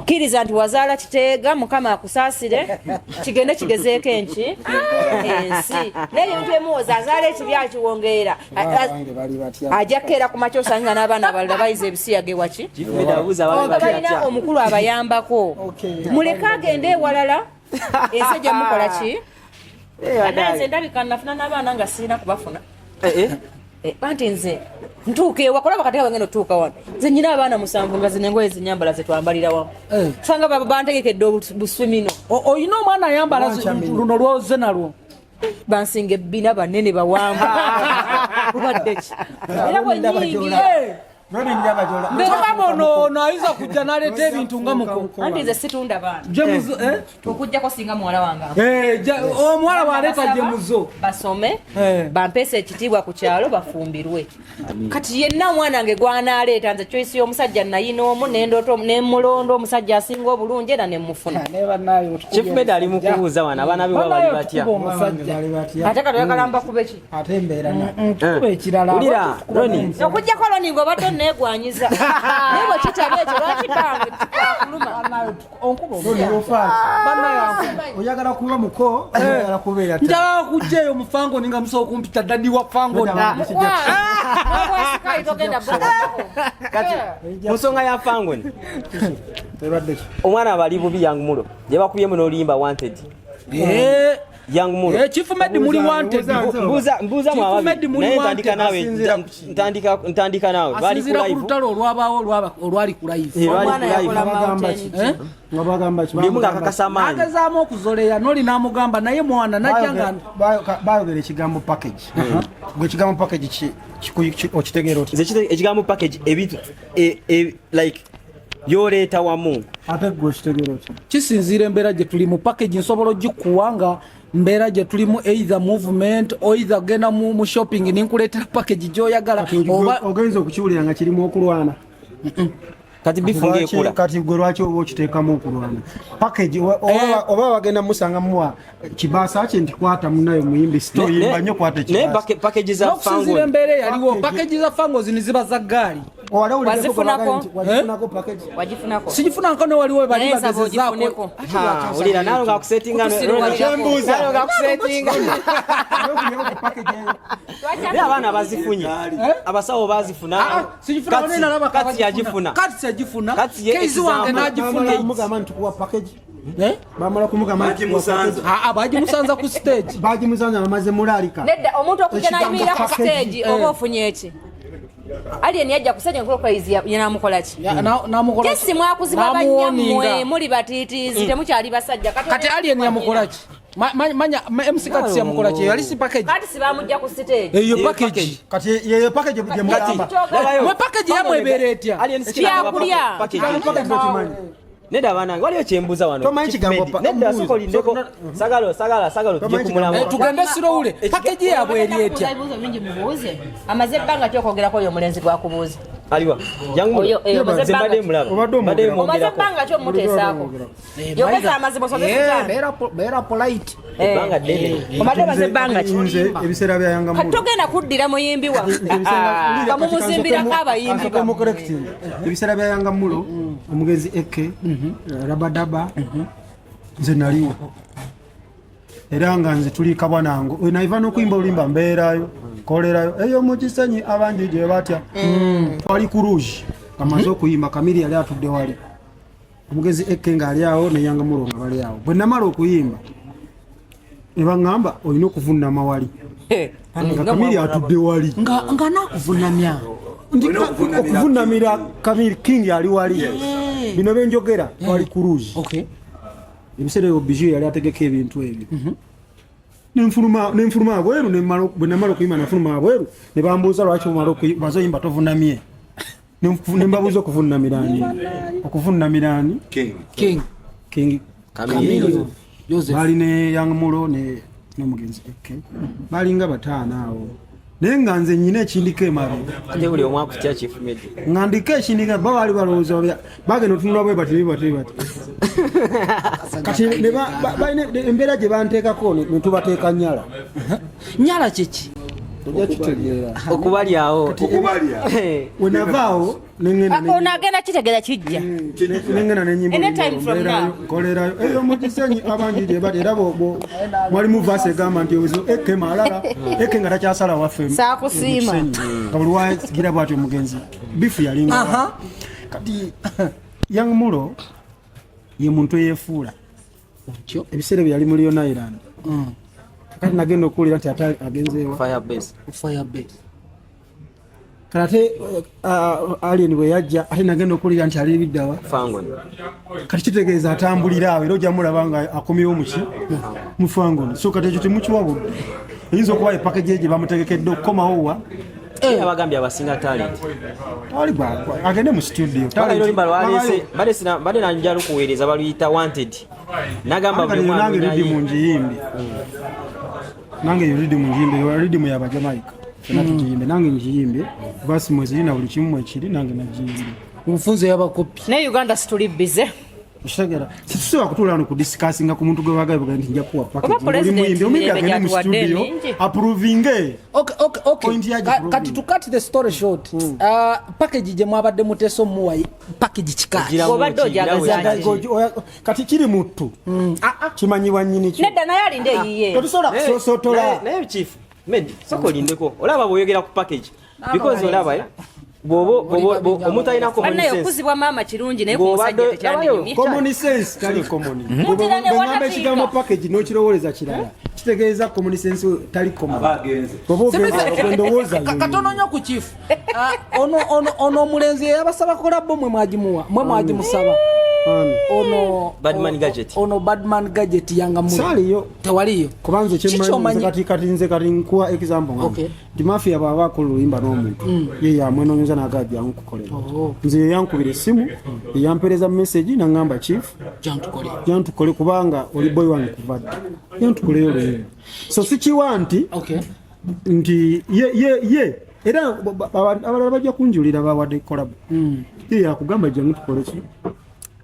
kkiriza nti wazaala kiteega mukama akusaasire kigende kigezeeko enki ensi n'ebintu emuwoza azaala ekibi akiwongerera ajja kkeera ku makya osanga n'abaana abalala bayiza ebisiyagewwa ki balina omukulu abayambako muleke agende ewalala ensi ejja mukola ki nze ndabika nafuna n'abaana nga sirina kubafuna anti nze ntuuka ewa kulaba kati wange notuuka wano nze nyina abaana 7 nga zino engoye zinyambala zetwambalira wamu sanga bantegekedde buswimino oyina omwana ayambala luno lwoze nalwo bansinga ebbina banene bawamba kubaddeki era bwenyingi Ono ayinza kujja naleeta ebintu nga muko. Anti nze situndaba baana. Jemuzo okujjako singa muwala wange. Omuwala waleeta jemuzo. Basome bampese ekitiibwa ku kyalo bafumbirwe. Kati yenna omwana wange gwanaleeta nze choice y'omusajja nayina omu n'endoto n'emulondo omusajja asinga obulungi era ne mufuna. Chief Meda ali mukubuuza wana abaana be bali batya. Ate kati oyagala mbakubeki. Ate embeera na. Kube ekirala. Ulira Roni. Okujjako Roni ngo bato negwanyiza. Naye bwe kitabe ekyo lwaki bange tukuluma. Onkubo. Oyagala kuba muko, oyagala kubeera ta. Njagala kujjayo mufango ninga muso okumpita dadi wa fango na. Kati musonga ya fango ni. Omwana bali bubi yangu mulo. Je bakuyemu n'olimba wanted. Young Mulo. Chief Medi muli wanted. Mbuza mwa wabi. Naye ntandika nawe. Bali ku live. Kurutalo olwabawo olwali ku live. Omwana yakola mountain. Ngabagamba ki. Bimunga kakasama. Agezaamu okuzoleya noli namugamba naye mwana najjanga bayogera ekigambo package. Gwe ekigambo package okitegeera oti. Nze ekigambo package ebintu like yoleeta wamu. Ate gwe okitegeera oti. Kisinziira embeera gye tuli mu package nsobola ogikuwanga mbeera gye tulimu either movement or either genda mu shopping ninkuleetera package gy'oyagala oba ogenza okukiwulira nga kirimu okulwana. Kati bifunga ekula. Kati gwe lwaki oba okiteekamu okulwana. Package oba bagenda mumusanga muwa kibaasa kye nti kwata munayo muyimbi sitoyimba nnyo kwata ekibaasa. Naye package za fango. N'okusinziira embeera eyaliwo package za fango zino ziba za gaali. Wazifunako package. Wajifunako. Sigifunako ne waliwo bali bagezezaako. Ulira nalo nga kusettinga nalo nga kusettinga. Ya bana bazifunye. Abasawo bazifuna. Sigifuna ne nalaba kati yagifuna. Kati keizi wange n'agifuna. Mugamba ntukuwa package. Bamala kumugamba bagimusanza. Bagimusanza ku stage. Bagimusanza bamaze mulalika. Nedda omuntu okujja n'ayimira ku stage oba ofunye eki. Alien yajja kusajja nkokaizi yana mukola ki? Namukola. Kesi mwakuziba banyammwe muli batiitizi temukyali basajja. Kati alien yamukola ki? Manya MC Kati yamukola ki? Yali si package. Kati si bamujja ku stage. Eyo package. Kati ye package bye mugamba. Mwe package yamwe ebereetya. Kyakulya. Neda banange waliyo kyembuza wano. Neda sokolindeko sagalo tujje kumulamu. Tugende siroule. Package yabwe erietya. Ebibuuzo bingi mubuuze. Amaze ebbanga ky'okwogerako oyo omulenzi gwakubuuza. Aliwa. Jangu. Mbadde mulaba. Mbadde mwogera. Omaze ebbanga ky'omuteesaako. Yogeza amazima osoze kitanda. Beera polite. Ebbanga ddene. Omadde maze ebbanga ki? Ebiseera bya Yanga Mulo. Togenda kuddira muyimbi wa. Nga mumuzimbirako abayimbi ba. Ebiseera bya Yanga Mulo omugezi Eke Rabadaba nze naliwo era nga nze tuli kabwanango naiva n'okuyimba olimba mbeerayo kolerayo eyo mu kisenyi abangi gye batya twali ku rouge kamaze okuyimba Kamiri yali atudde wali omugezi Eke ng'ali awo ne Yanga Mulo nga bali awo bwe namala okuyimba nebangamba olina okuvunna mawali nga Kamili atudde wali nga nakuvunamya okuvunamira Kamili King ali wali bino benjogera wali ku Rouge ebiseera ebyo Bijou yali ategeka ebintu ebyo nenfuluma abweru bwe namala okuyimba nafuluma abweru ne bambuuza lwaki bazoyimba tovunamye nembabuuza okuvunamirani King Kamili bali ne Yangamulo n'omugenzi balinga bataano awo naye nga nze nyina ekindiko emabega buli omu akutya Chief Media nga ndiko ekindika baali balowooza bagenda otunula bwe bati kati embeera gye banteekako ne tubateeka Nyala Nyala kiki ojja kitegeera okubalyawo wenavaawo onagenda kitegeera kijja nengenda nenyimbakolerayo eyo mukisenyi abangi gye bati era mwalimu vaasi egamba nti eke malala eke nga takyasala waffe saakusiima nga buli wagira bwati omugenzi bifu yalinga kati Yangamulo ye muntu eyefuula ebiseera bye yali mu Leon Island kati nagenda okuwulira nti ate agenzeewa Firebase kati alien bwe yajja ate nagenda okuwulira nti ali biddawa Fangoni kati kitegeeza atambulira awo era ojja mulaba nga akomyewo mu Fangoni so kati ekyo temukiwabudde eyinza okuba epakeji gye bamutegekedde okukomawo wa abagambye abasinga talent agende mu studio olulimba lwaleese bade nanjala okuweereza baluyita wanted nagamba nange ridimu njiyimbi nange ridimu njiyimbi ridimu yaba Jamaica natugiyimbe nange njiyimbe basi mwezi na buli kimu ekiri nange najiyimbe nfunze yabakopi ne Uganda situli bize ushagera situsobola kutula wano kudiscussinga ku muntu gwe wagala nti nja kuwa package omuyimbi agende mu studio approving kati to cut the story short package gye mwabadde muteso muwayi package kikaji obadde ojagaza kati kiri mutu kimanyibwa nnyini kyo nedda naye alinde eyiye totusobola kusosotola naye Chief Med soko lindeko olaba boyogera ku package because olaba omuntu alina common sense okuzibwa maama kirungi naye kumusajja tekyandimye common sense kali common ngamba ekigambo package n'okirowooleza kirala kitegeeza common sense tali common katono nnyo ku Chief ono omulenzi yabasaba kolabo mwe mwagimusaba ono Badman Gadget Yangamulo saliyo tewaliyo kubanze kyemanyi kati nze kati nkuwa example nti Mafia baba akolo oluyimba n'omuntu ye yamwenonyeza n'agajja nkukolera nze yankubira essimu yampereza message nangamba Chief jantukole kubanga oli boy wange kuvadde jantukoleyo oluyimba so sikiwa nti ye era abalala bajja kunjulira bawadde collab ye yakugamba jangu tukole ki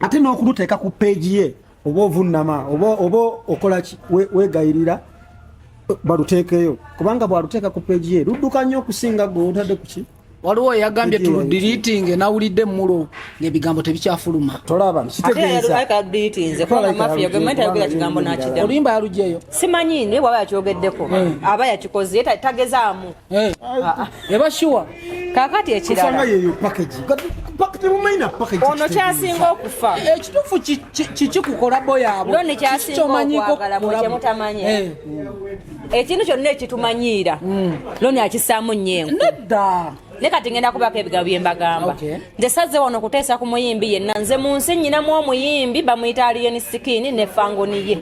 ate n'okuluteeka ku page ye oba ovunama oba okola wegayirira baluteekeyo kubanga bwaluteeka ku page ye ludduka nnyo okusinga gwe otadde kuki waliwo yagambye tuludiriitinge nawulidde mulo ng'ebigambo tebikyafuluma tolaba oluyimba yalugyeyo simanyi naye bwaba yakyogeddeko aba yakikoze tagezaamu eba sure kakati ekirala ono kyasinga okufa ekituufu kiki ku kolabo yaabwe loni kyasinga okwagala mwekyemutamanyi ekintu kyonna ekitumanyiira loni akissaamu nnyenku nedda ne kati ngenda kubako ebigabo bye mbagamba nze saze wano kuteesa ku muyimbi yenna nze mu nsi nnyinamu omuyimbi bamuyita Alien Skin ne Fangoni ye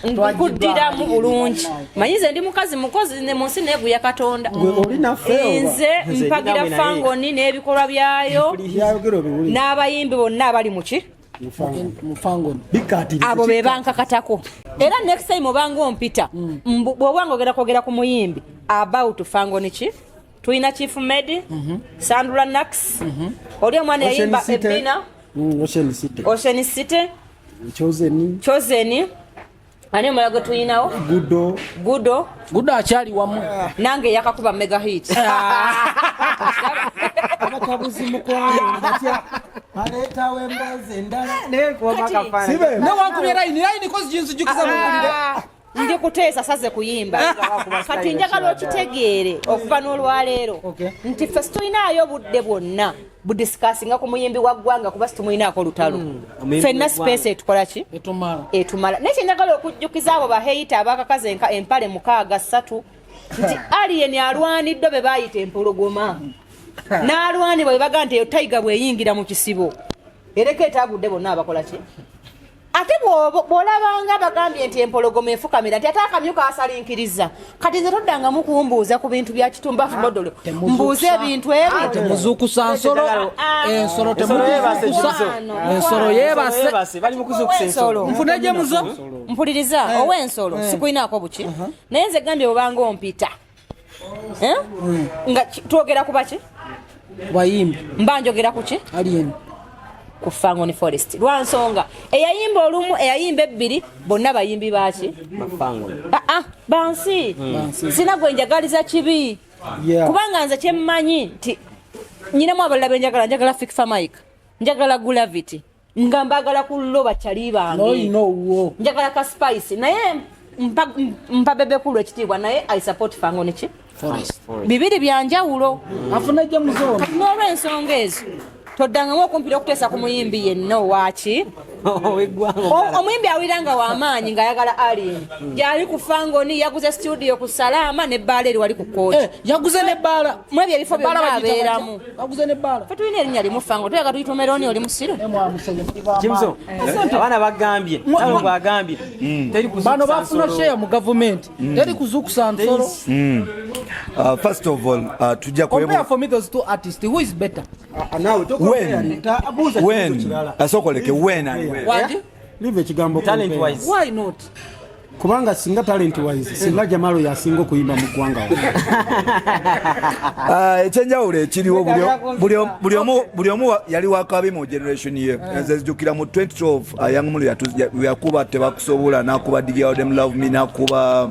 nkuddiramu bulungi manyi nze ndi mukazi mukozi ne mu nsi neeguya Katonda nze mpagira Fangoni n'ebikolwa byayo n'abayimbi bonna abali muki abo be bankakatako era next time obanga ompita bw'obanga ogera kwogera ku muyimbi about Fangoni ki tuyina Chief Med Sandra Nax oli omwana yayimba Ebina Ocean City Chosen ani mulago tuyinawo Gudo akyali wamu nange yakakuba mega hit abakabuzi mukwano batya aleta wembaze ndala ne wankubye line kozi jinsi jukiza mubulire ndi kuteesa saze kuyimba kati njagala okitegeere okuva n'olwaleero nti ffe situlinayo budde bwonna budisikasinga ku muyimbi wa ggwanga kuba situmulinaako lutalo ffenna space etukola ki etumala naye kyenjagala okujjukiza abo baheita abakakaza empale 63 nti alien alwanidde be baayita empologoma n'alwanibwa bwe bagaa nti eyo tayiga bweyingira mu kisibo ereka etagudde bonna abakola ki ate bw'olabanga bagambye nti empologoma efukamira nti ate akamyuka asalinkiriza kati nze toddangamu kumbuuza ku bintu bya kitumbafu modolo mbuuze ebintu ebyo temuzuukusa nsolo ensolo ensolo yeebase bali mu kuzuukusa ensolo nfune gye muzo mpuliriza ow'ensolo sikulinaako buki naye nze gambye obanga ompita nga twogera ku baki bayimbi mba njogera ku ki alien ku Fangoni Forest lwansonga eyayimba olumu eyayimba ebbiri bonna bayimbi baki bansi sina gwe njagaliza kibi kubanga nze kyemmanyi nti nyinamu abalala benjagala Fikfa Mike njagala Gravity nga mbagala ku loba kyali bange njagala ka Spice naye mpa bebekulu ekitiibwa naye I support Fangoni ki Forest bibiri byanjawulo afuna gye muzo n'olw'ensonga ezo toddangamu okumpira okuteesa ku muyimbi yenna owaki omuyimbi awulira nga w'amaanyi ng'ayagala alien gyali ku Fangoni yaguze studio ku Salama n'ebbaala eri wali ku Kooki yaguze n'ebbaala mu ebyo ebifo byonna abeeramu yaguze n'ebbaala fe tulina erinnya limu Fangoni tuyagala tuyita Omeroni oli musiru Jimzo abaana bagambye nawe bwagambye bano bafuna share mu gavumenti teri kuzuukusa nsolo First of all, compare for me those two artists who is better live ekigambo talent wise why not kubanga singa talent wise singa Jamalo yasinga okuyimba mu ggwanga ekyenjawulo ekiriwo buli omu yali wakabi mu generation ye nze zijjukira mu 2012 Young Mulu yakuba tebakusobola nakuba Dig Them Love Me nakuba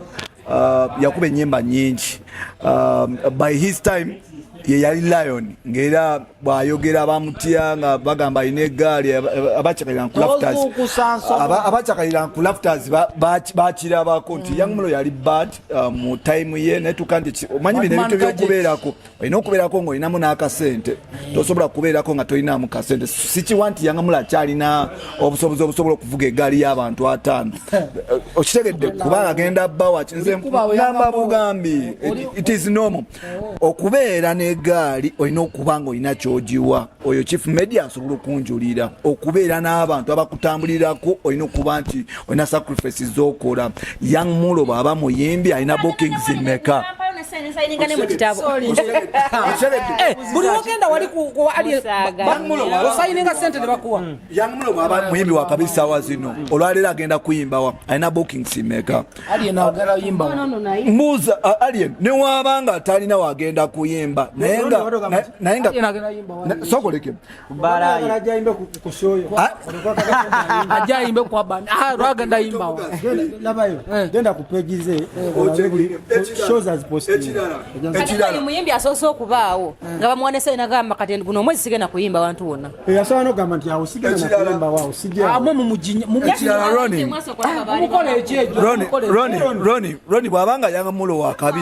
yakuba ennyimba nyingi by his time ye yali Lion ngera bwayogera bamutya nga bagamba ine egaali abachakalira ku lafters bakirabako nti Young Mulu yali bad mu time ye netukandi omanyi bino ebintu byokubeerako olina okubeerako ng'olinamu n'akasente tosobola kubeerako nga tolinamu kasente sikiwa nti Young Mulu akyalina obusobozi obusobola okuvuga egaali y'abantu 5 okitegedde kubanga agenda bbawa kinze namba bugambi it is normal okubeera n'egaali olina okuba nga olina kyogiwa oyo Chief Media asobola okunjulira okubeera n'abantu abakutambulirako olina okuba nti olina sacrifices z'okola Young Mulu bw'aba muyimbi alina bookings meka buli wogenda wali osayininga sente nebakuwa Young Mulu bw'aba muyimbi wakabi ssaawa zino olwaleero agenda kuyimbawa alina bookings meka mbuuza Alien newabanga atalina wagenda kuyimba naye nga sokoleke ajayimbe kwa bani lwagenda yimbawa genda ku pages shows as posted ekirala muyimbi asoose okubaawo nga bamuwanesa nagamba kati guno omwezi sigenda kuyimba abantu wonna yasobola n'ogamba nti awo sigenda nakuyimba waawo Roni bw'abanga Young Mulu wakabi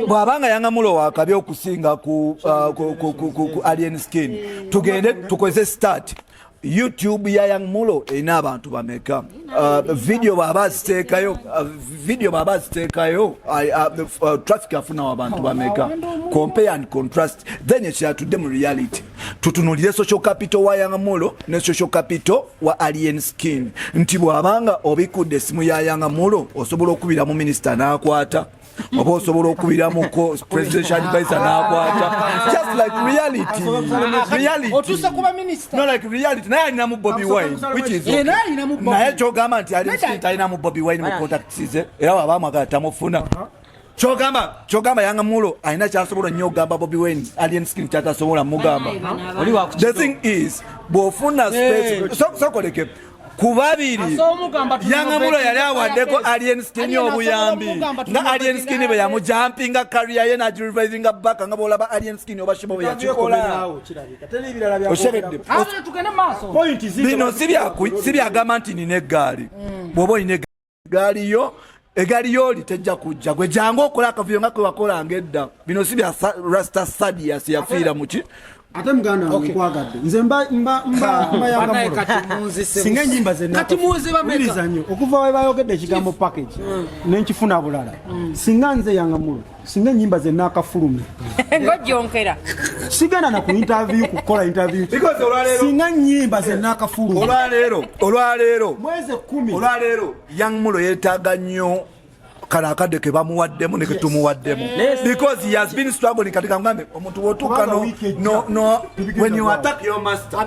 bw'abanga Young Mulu wakabi okusinga ku Alien Skin tugende tukozese start YouTube ya Young Mulu erina abantu bameka video baba ziteekayo traffic afuna abantu bameka compare and contrast then ekyatudde mu reality tutunulire social capital wa Young Mulu ne social capital wa Alien Skin nti bw'abanga obikudde esimu ya Young Mulu osobola okubira mu minister n'akwata oba osobola okubiramu ko presidential advisor n'akwata just like reality otuusa kuba minister no like reality naye alinamu Bobby Wine which is naye kyogamba nti Alien Skin alinamu Bobby Wine mu contacts ze era wabamwagala tamufuna kyogamba Young Mulu alina kyasobola nnyo ogamba Bobby Wine Alien Skin kyatasobola mugamba the thing is bw'ofuna space sokoleke ku babiri yangamulo yali awaddeko alien skin obuyambi nga alien skin bwe yamujampinga career ye nagirevivinga back nga bolaba alien skin oba shibo bwe yakikola bino sibyagamba nti nina eggaali bw'oba olina eggaali yo oli tejja kujja gwe jangu okola akavuyo nga kwe wakolanga edda bino si bya rasta sadias yafiira muki ate muganda wange nkwagadde nze mba singa ennyimba zenawuliriza nnyo okuva we bayogedde ekigambo package nenkifuna bulala singa nze yangamulo singa ennyimba zenakafulumya ng'ojjonkera sigenda na ku interview kukola interview singa ennyimba zenakafulumya olwaleero mwezi 10 olwaleero yangamulo yeetaaga nnyo kalakade ke bamuwaddemu ne ketumuwaddemu because he has been struggling katika ngambe omuntu wotuka no when you attack your master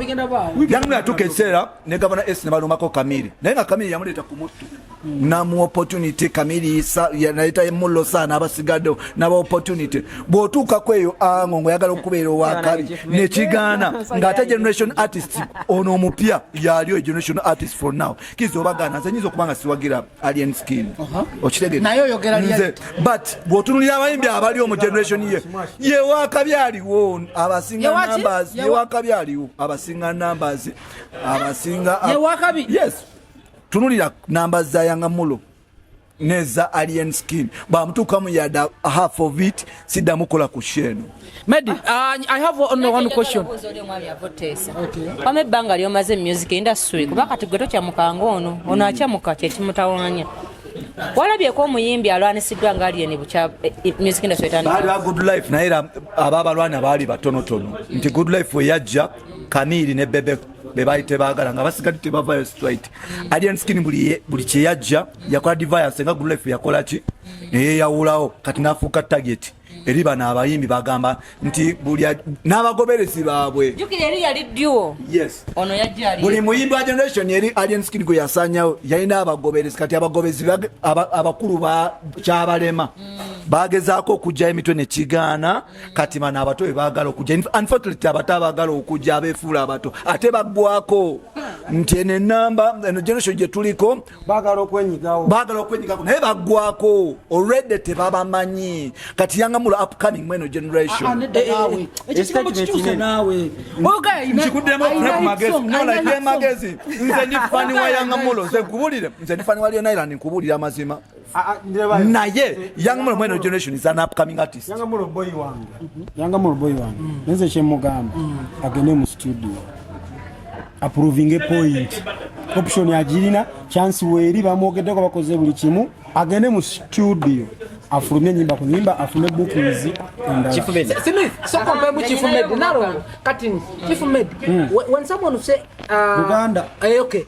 yangu yatuka esera ne governor S ne balumako Kamili naye nga Kamili yamuleta ku muttu namu opportunity Kamili yanaleta emullo sana abasigadde naba opportunity bwotuka kweyo ango yagala okubeera owakabi ne kigaana ng'ate generation artist ono omupya yaliyo generation artist for now kizobagana zenyizo kubanga siwagira alien skin okitegedde nze but bwotunulira abayimbi abali omu generation ye wakabyaliwo abasinga numbers ye wakabyaliwo abasinga numbers abasinga ye wakabi yes tunulira numbers za yangamulo neza alien skin bamutuka mu yada half of it sida mukola ku sheno Medi, I have only one question. Pame banga lyo maze music industry kuba kati gwe tokyamuka ono ono akyamuka kye kimutawanya walabyeko omuyimbi alwanisiddwa nga alien bucha music industry etandika good life naye ababalwana baali batonotono nti good life we yajja Kamili ne Bebe bebayite baagala nga basigadde tebavayo straight alien skin buli kye yajja yakola device nga good life yakola ki yawulawo kati nafuuka target eri bano abayimbi bagamba nti n'abagoberezi baabwe jukira eri yali duo yes ono yajja ali buli muyimbi wa generation eri alien skin gwe yasanyawo yalina abagoberezi kati abagoberezi abakulu kyabalema bagezaako okujja emitwe ne kigaana kati bano abato bebaagala okujja unfortunately abato abaagala okujja abeefuula abato ate baggwako nti eno enamba eno generation gye tuliko baagala okwenyigako naye baggwako already tebabamanyi kati yangamulo upcoming mweno generation magazine nze ndi fani wa yangamulo nze nkubulire nze ndi fani wa Lion Island nkubulire amazima naye yangamulo mweno generation is an upcoming artist yangamulo boy wange nze kyemugamba agende mu studio approving a point option yagirina chance weri bamwogeddeko bakoze buli kimu agende mu studio afulumye nyimba ku nyimba afune bookings Chief Med Smith so compare with Chief Med naro cutting Chief Med when someone say Uganda okay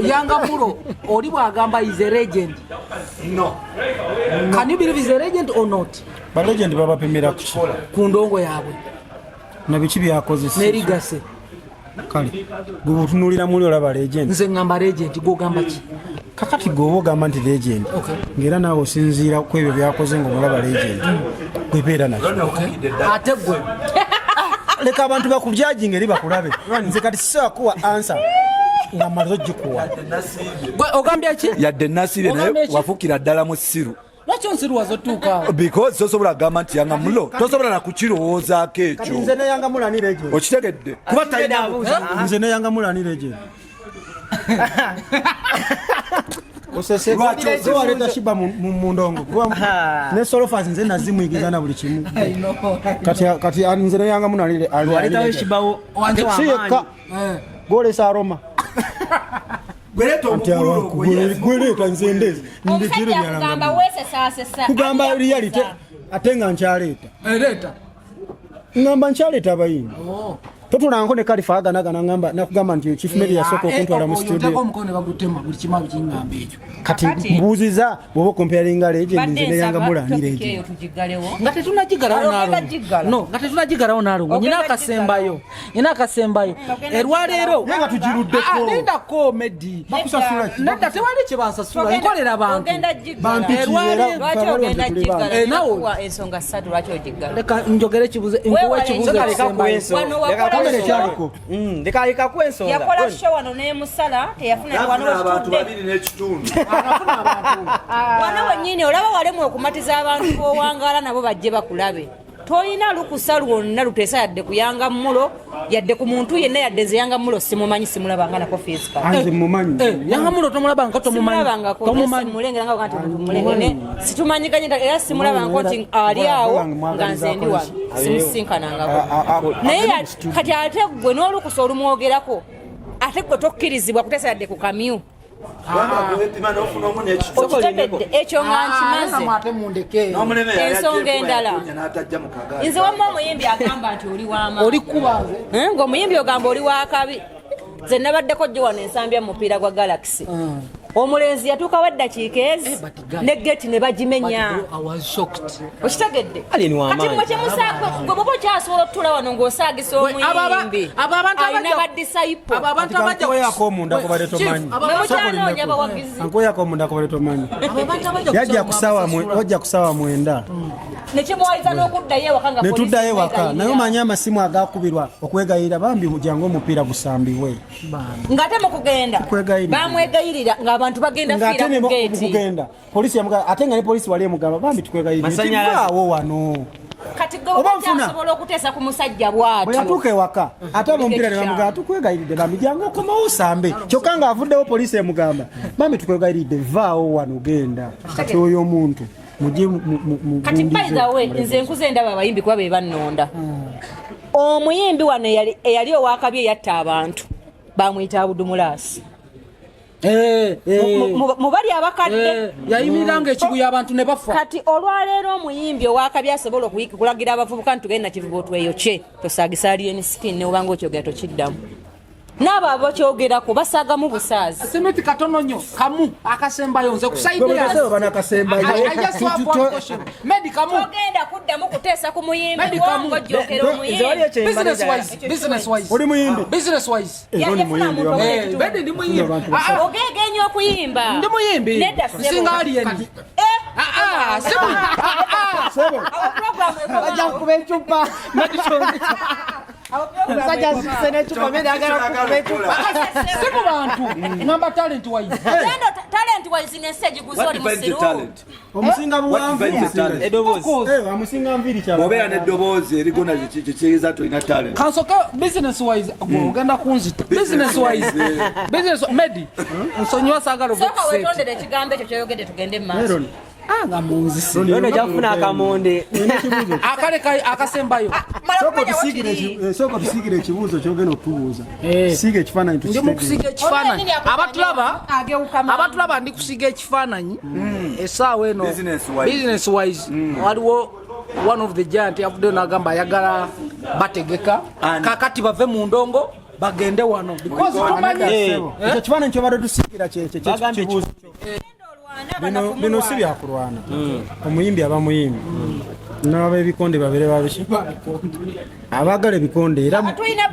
Yangamulo oli bwagamba is a legend no can you believe is a legend or not ba legend baba pemera ku ndongo yaabwe na biki byakozesa nerigase kale gwe tunulira muli olaba legend nze ngamba legend gogamba ki kakati gwe ogamba nti legend ngera naawe osinziira ku ebyo byakoze ng'omulaba legend gwebeera nakyo ate gwe leka abantu bakujajinga eri bakulabe nze kati sisakuwa answer nga mazo gikuwa gwe ogambye ki yadde nasibe naye wafukira ddala mu siru lwaki onsiru wazotuuka because tosobola gamba nti yangamulo tosobola nakukirowoozaako ekyo nze ne yangamula ni legend okitegedde kuba talina nze ne yangamula ni legend osese waleta shiba mu ndongo ne solofas nze nazimuyigiza na buli kimu kati nze ne yangamula ni waletayo shibawo wanje wamanya golesa aroma gweleta nze ndezi ndekire byalanga kugamba reality ate nga nkyaleeta ngamba nkyaleeta abayimbi totulanko ne kalifa aganagana ngamba nakugamba nti Chief Med yasooka okuntwala mu studio kati mbuuziza bw'oba comparinga legend nze ne yangamula ni legend nga tetunagigalawo naalongo nyina akasembayo erwaleero nga tugiruddeko nendako Medi nedda tewali kye bansasula nkolera abantu ensonga ssatu lwaki ogiggala leka njogere nkuwa ekibuuzo ekisembayo Kyogere kyaliko. Leka kwensonga. Yakola show wano n'emusala teyafuna wano abantu wetudde. babiri n'ekitundu. Wano wennyini olaba walemu okumatiza abantu b'owangaala nabo bajje bakulabe. Toyina lukusa lwonna luteesa yadde kuyanga mulo yadde ku muntu yenna yadde nze yanga mulo simumanyi simulabanga nako Facebook. Anze mumanyi. Yanga mulo tomulabanga Simulabanga ko mulengera nga kanti mulengene situmanyikanye era simulabanga ko nti ali awo nga nze ndi wano simusinkanangako. Naye kati ate gwe n'olukusa olumwogerako ate gwe tokkirizibwa kuteesa yadde ku kamyu. Okitegedde ekyo nga nkimaze ensonga endala nze wamma omuyimbi agamba nti oli wama ng'omuyimbi ogamba oli wakabi nze nabaddeko jjo wano ensambya mu mupiira gwa Galaxy omulenzi yatuuka wa ddakiika ezi ne geti ne bagimenya okitegedde kati mwe kyemusaagwe gwe bwoba okyasobola otutula wano ng'osaagisa omuyimbi alina badisaipo Ankoyako omunda kubadde tomanyi. memukyanoonya bawagizi Ankoyako omunda kubadde tomanyi. Yajja kusaawa mwenda. nekimuwaliza n'okuddayo ewaka nga Ne tuddayo ewaka naye omanyi amasimu agakubirwa okwegayirira bambi jangu omupiira gusambibwe. ng'ate mu kugenda Tukwegayirira. bamwegayirira ng'abantu bagenda fiira ku geeti kugenda polisi yamugamba ate nga ne polisi wali emugamba bambi tukwegayirira tivaawo wano. kati gwe Oba nfuna. okyasobola okuteesa ku musajja Bwe bw'atyo yatuuka ewaka ate omupiira ne bamugamba tukwegayiridde bambi jangu okomawo osambe kyokka ng'avuddewo polisi emugamba bambi tukwegayiridde vaawo wano genda kati oyo omuntu mujje kati by the way nze nkuze ndaba abayimbi kuba be bannonda omuyimbi wano eyali owakabi eyatta abantu bamuyita abudumulaasi mu bali abakadde yayimiriranga ekibuya abantu ne bafa. kati olwaleero omuyimbi owakabi asobola kulagira abavubuka nti tugenda nakivuga otweyokye tosaagisa alienskin neobanga okyogera tokiddamu n'abo abakyogerako basaagamu busaazi. Semeti katono nnyo kamu akasembayo nze kusaidia Medi kamu togenda kuddamu kuteesa ku muyimbi wango jjokera omuyimbi business wise oli muyimbi business wise yafuna muntu Medi ndi muyimbi ogegenya okuyimba ndi muyimbi nedda singa alien sebo ajja kuba ecupa simu bantu ngamba talent wise talent wise nensi egiguza oli musiru omusinga buwanvu amusinga nviri kyalo Obeera n'eddoboozi erigona kyekiyiza tolina talent. kansoka business wise ogenda kunzita business wise business Medi nsonyiwa saagala sooka wetondera ekigambo ekyo kyoyogedde tugende mu maaso nga munzisi ono jafuna akamonde akale akasembayo sooka tusiigire ekibuuzo kyogenda okutubuuza siga ekifaananyi ndi mukusiga ekifaananyi abatulaba ndi kusiga ekifaananyi essaawa eno business wise waliwo one of the giant avuddeyo n'agamba ayagala bategeka kakati bave mu ndongo bagende wano because tumanyi ekyo kifaananyi kyobadde tusiigira kyekibuuzo bino si byakulwana omuyimbi aba muyimbi n'aba ebikonde babere babiki abagala ebikonde era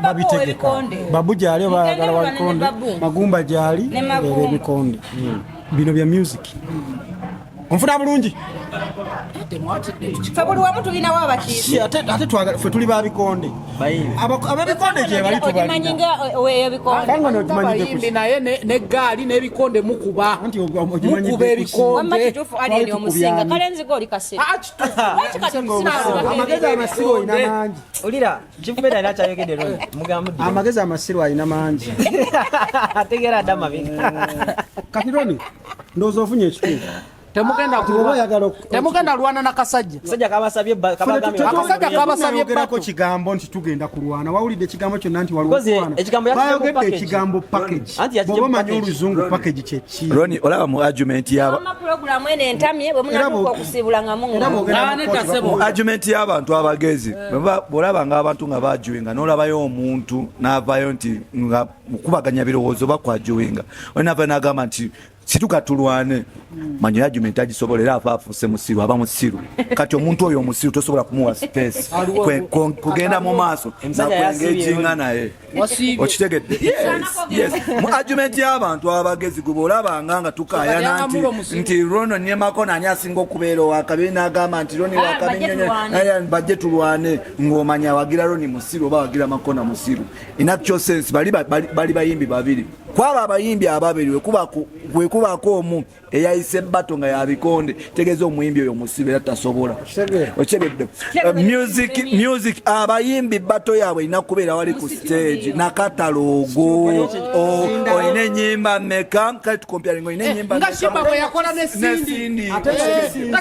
babitegeka babu gyali bayagala babikonde magumba gyali era ebikonde bino bya music onfuna bulungi fe buli wamu tulinawo abakiise ate twagala fe tuli babikonde ababikonde gye bali okimanyi nga abayimbi naye n'eggaali n'ebikonde mukuba mukuba wamma ebikonde kituufu alieni omusinga kale nziga oli kasere amagezi amasiru olina mangi olira kifumeda alina kyayogedde Ron mugambudde amagezi amasiru alina mangi ategeera adda mabega kati Roni ndowooza ofunye ekituufu temugenda lwana nakasajja sajja kabasabye akasajayogerako kigambo nti tugenda kulwana wawulidde ekigambo kyonna nti waliwobayogedde ekigambo package bwoba omanyi oluzungu package kyeki Roni olaba mu argument programu eno entamye bwe munatuuka okusibulanga mu argument y'abantu abagezi bwolaba nga abantu nga bajuwinga n'olabayo omuntu n'avayo nti nga mukubaganya birowoozo bakwajuwinga oli navayo n'agamba nti situka tulwane manyi argument agisobola era afaafuse musiru aba musiru kati omuntu oyo omusiru tosobola kumuwa space kugenda mu maaso nakwengeginga naye okitegedde yes mu argument y'abantu abagezi gwe olabanga nga tukayana nti Rono Nyemako nani asinga okubeera owakabi n'agamba nti Roni wakabi naye bajje tulwane ng'omanya wagira Roni musiru oba wagira Makona musiru in actual sense bali bayimbi babiri kwaba abayimbi ababiri wekubako omu eyayise bato nga yabikonde tegeeza omuyimbi oyo musiru era tasobola okitegedde music abayimbi bato yaabwe erina kubeera wali ku stage nakatalogo olina ennyimba meka kale tukompyalinga olina ennyimba nga Simba bwe yakola ne Cindy ate nga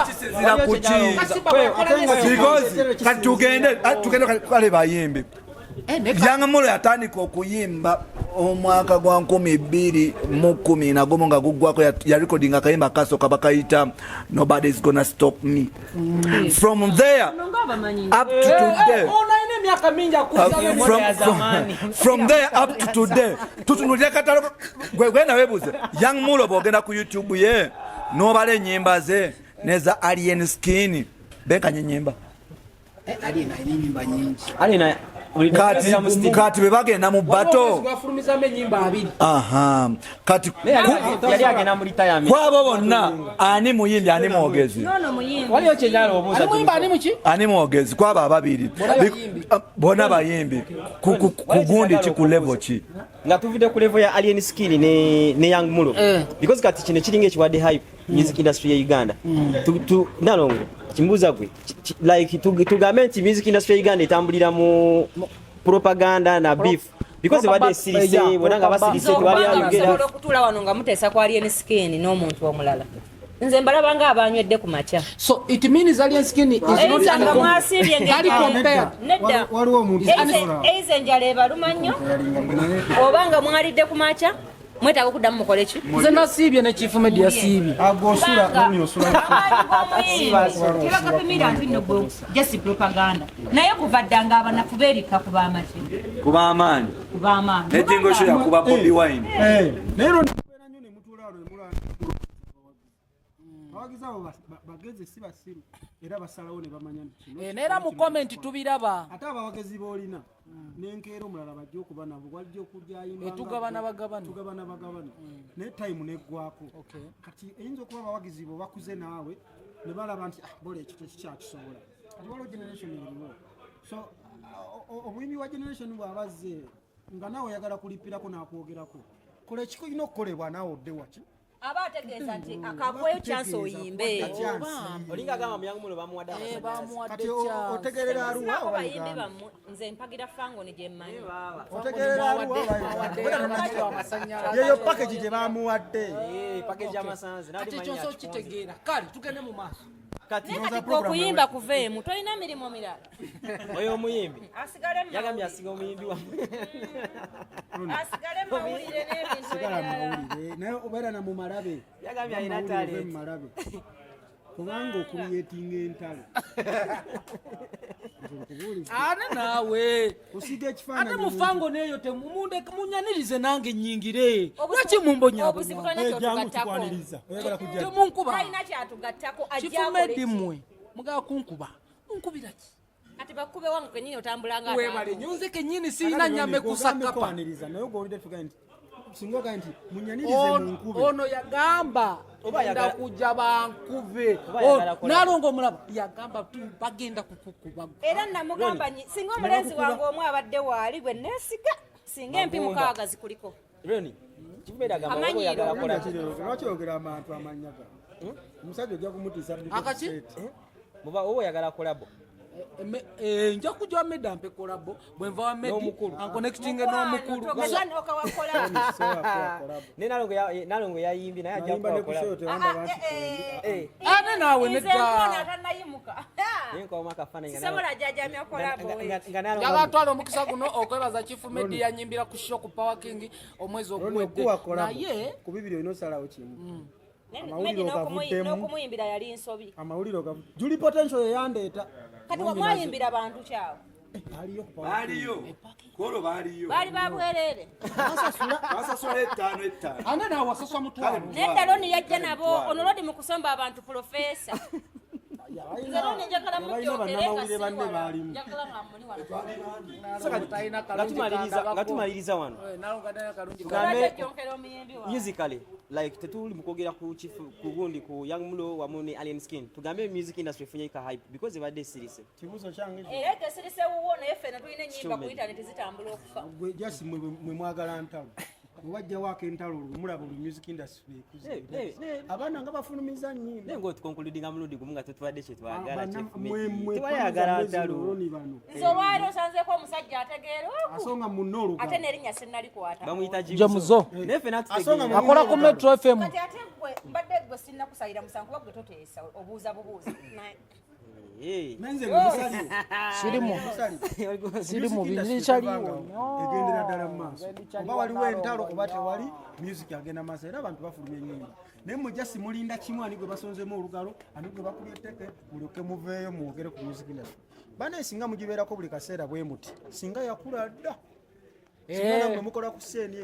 kisinziira ku ki kati tugende kale bayimbi Yangamulo yatandika okuyimba omwaka gwa 2010 nagomo nga guggwako ya recording akayimba kasooka bakayita Nobody's Gonna Stop Me. From there up to today from there up to today tutunulira katalo gwena webuze Yangamulo bogenda ku YouTube ye nobale nyimba ze neza Alien Skin benkanye nyimba Alien nyimba nyingi kati bebagenda mu bato kati kwabo bonna ani muyimbi ani mwogezi ani mwogezi kwabo ababiri bona bayimbi kugundi ki ku level ki nga tuvide ku level ya Alien Skin ne Young Mulo because kati kino kiringa ekiwadde hype music industry ya Uganda nalongo kimbuza gwe like tugambe nti music industry ya Uganda etambulira mu propaganda na beef because bade sirise bonanga basirise twali ayogera okutula wano nga mutesa kwa Alien Skin n'omuntu omulala nze mbalabanga abanywedde ku macha so it means Alien Skin is not mwasibye compared nedda waliwo omuntu eize njale balumannyo obanga mwalidde ku macha mwetaaga okuddamu mukole ki nze nasiibye ne Chief Media siibi agosula n'osula kibakapimira nti nno gwe just propaganda naye kuva ddanga abanafu beerika ku b'amaki ku b'amaanyi nejingo sho yakuba Bobi Wine naye ronda nnyo ne mutuulaalo emulanga abagizi abo bagezi si basiru era basalawo ne bamanya neera mu comment tubiraba ate abawagezi boolina n'enkeera omulala bajja okuba nabo wajja okujayimba tugabana bagabana naye time neggwako kati eyinza okuba abawagizi bo bakuze naawe ne balaba nti bola ekyo tekikyakisobola kati waliwo generation eriwo so obuyimbi wa generation bw'abazze nga naawe oyagala kulipirako n'akwogerako kola ekirina okukolebwa naawe odde waki aba ategeeza nti akakweyo chance oyimbe olinga gamba Young Mulo bamuwadde kati otegerera aluwa abayimbi bammwe nze mpagira fango ne gye mmanyi otegerera aluwa yeyo package gye bamuwadde package y'amasanzi kati kyonso kitegeera kale tugende mu maaso kati okuyimba kuveemu tolina mirimu mirala oyo omuyimbi asigale yagambye asiga omuyimbi wa asigale mawulire n'ebintu sigala mawulire naye obeera na mu malabe yagambye alina talent malabe kubanga okuyetinga entalo ane naawe osiga ate ekifaananyi mufango neeyo temunyanirize nange nyingire lwaki mumbonyabo temunkuba talina kyatugattako kifumeddi mmwe mugaba kunkuba munkubiraki ati bakube wange kenyini otambulanga webale nyunze kenyini sirina nyame kusakapa naye ogolide tuga nti singa oga nti munyanirize munkube ono yagamba enda kujja bankube nalongo omulaba yagamba bagenda kukukuba era namugamba singa omulenzi wange omu abadde waali gwe neesiga singa empi mukaaga zikuliko Roni kibeda gamba oyo yagala kola lwaki ogera abantu amanya ga omusajja ojja kumutiisa akaki muba oyo yagala kolabo nja kujja wamedda mpe kolabo bwenva wamedi anconnecting n'omukulu nalongo yayimbi naye ajja kukola kolabo ane naawe nedda jagatwala omukisa guno okwebaza Chief Media nyimbira ku show ku Power King omwezi oguwedde naye ku bibiri olina osalawo kimu n'okumuyimbira yali nsobi amawulire Julie Potential yeyandeeta kati wamwayimbira bantu kyawe Baaliyo. Kolo baaliyo. Bali babwerere. Basasula 5 ane nawe wasaswa mutwalo Nedda loni yajja nabo ono lodi mu kusomba abantu profesa. Nze loni njagala bannamawulire banne baalimu. Njagala ngamuli wano. Ngatumaliriza wano Tugambe kyonkera omuyembi wa. musically like tetuli mukwogera ku chief kugundi ku Young Mulo wamu ne Alien Skin tugambe music industry efunye ka hype because ebadde series kibuzo kyange Era tesirise wuwo naye ffenna tulina ennyimba ku internet zitambula okufa. gwe jasi mwe mwagala ntalo wajja wako entalo mulaba mu music industry ekuze abaana nga bafulumiza nnyimba nengo tukonkludinga mulundi gumu nga tetubadde kye twagala mwe tewayagala ntalo Nze olwali osanzeeko omusajja ategeera asonga muno ate n'erinnya sinnalikwata. bamuyita Jamuzo. nefe Asonga akola ku Metro FM Kati ate gwe mbadde gwe sinnakusayira musango kuba gwe toteesa obuuza bubuuza. menze musali sirimu bibiri kyaliwo egendera ddala mu maaso oba waliwo entalo oba tewali music agenda maaso era abantu bafulumya ennyimba naye mwe jasi mulinda kimu ani gwe basonzemu olugalo ani gwe bakulya etteke mulyoke muveeyo mwogere ku music industry bana singa mugibeerako buli kaseera bwe muti singa yakula dda singa namwe mukola ku seeni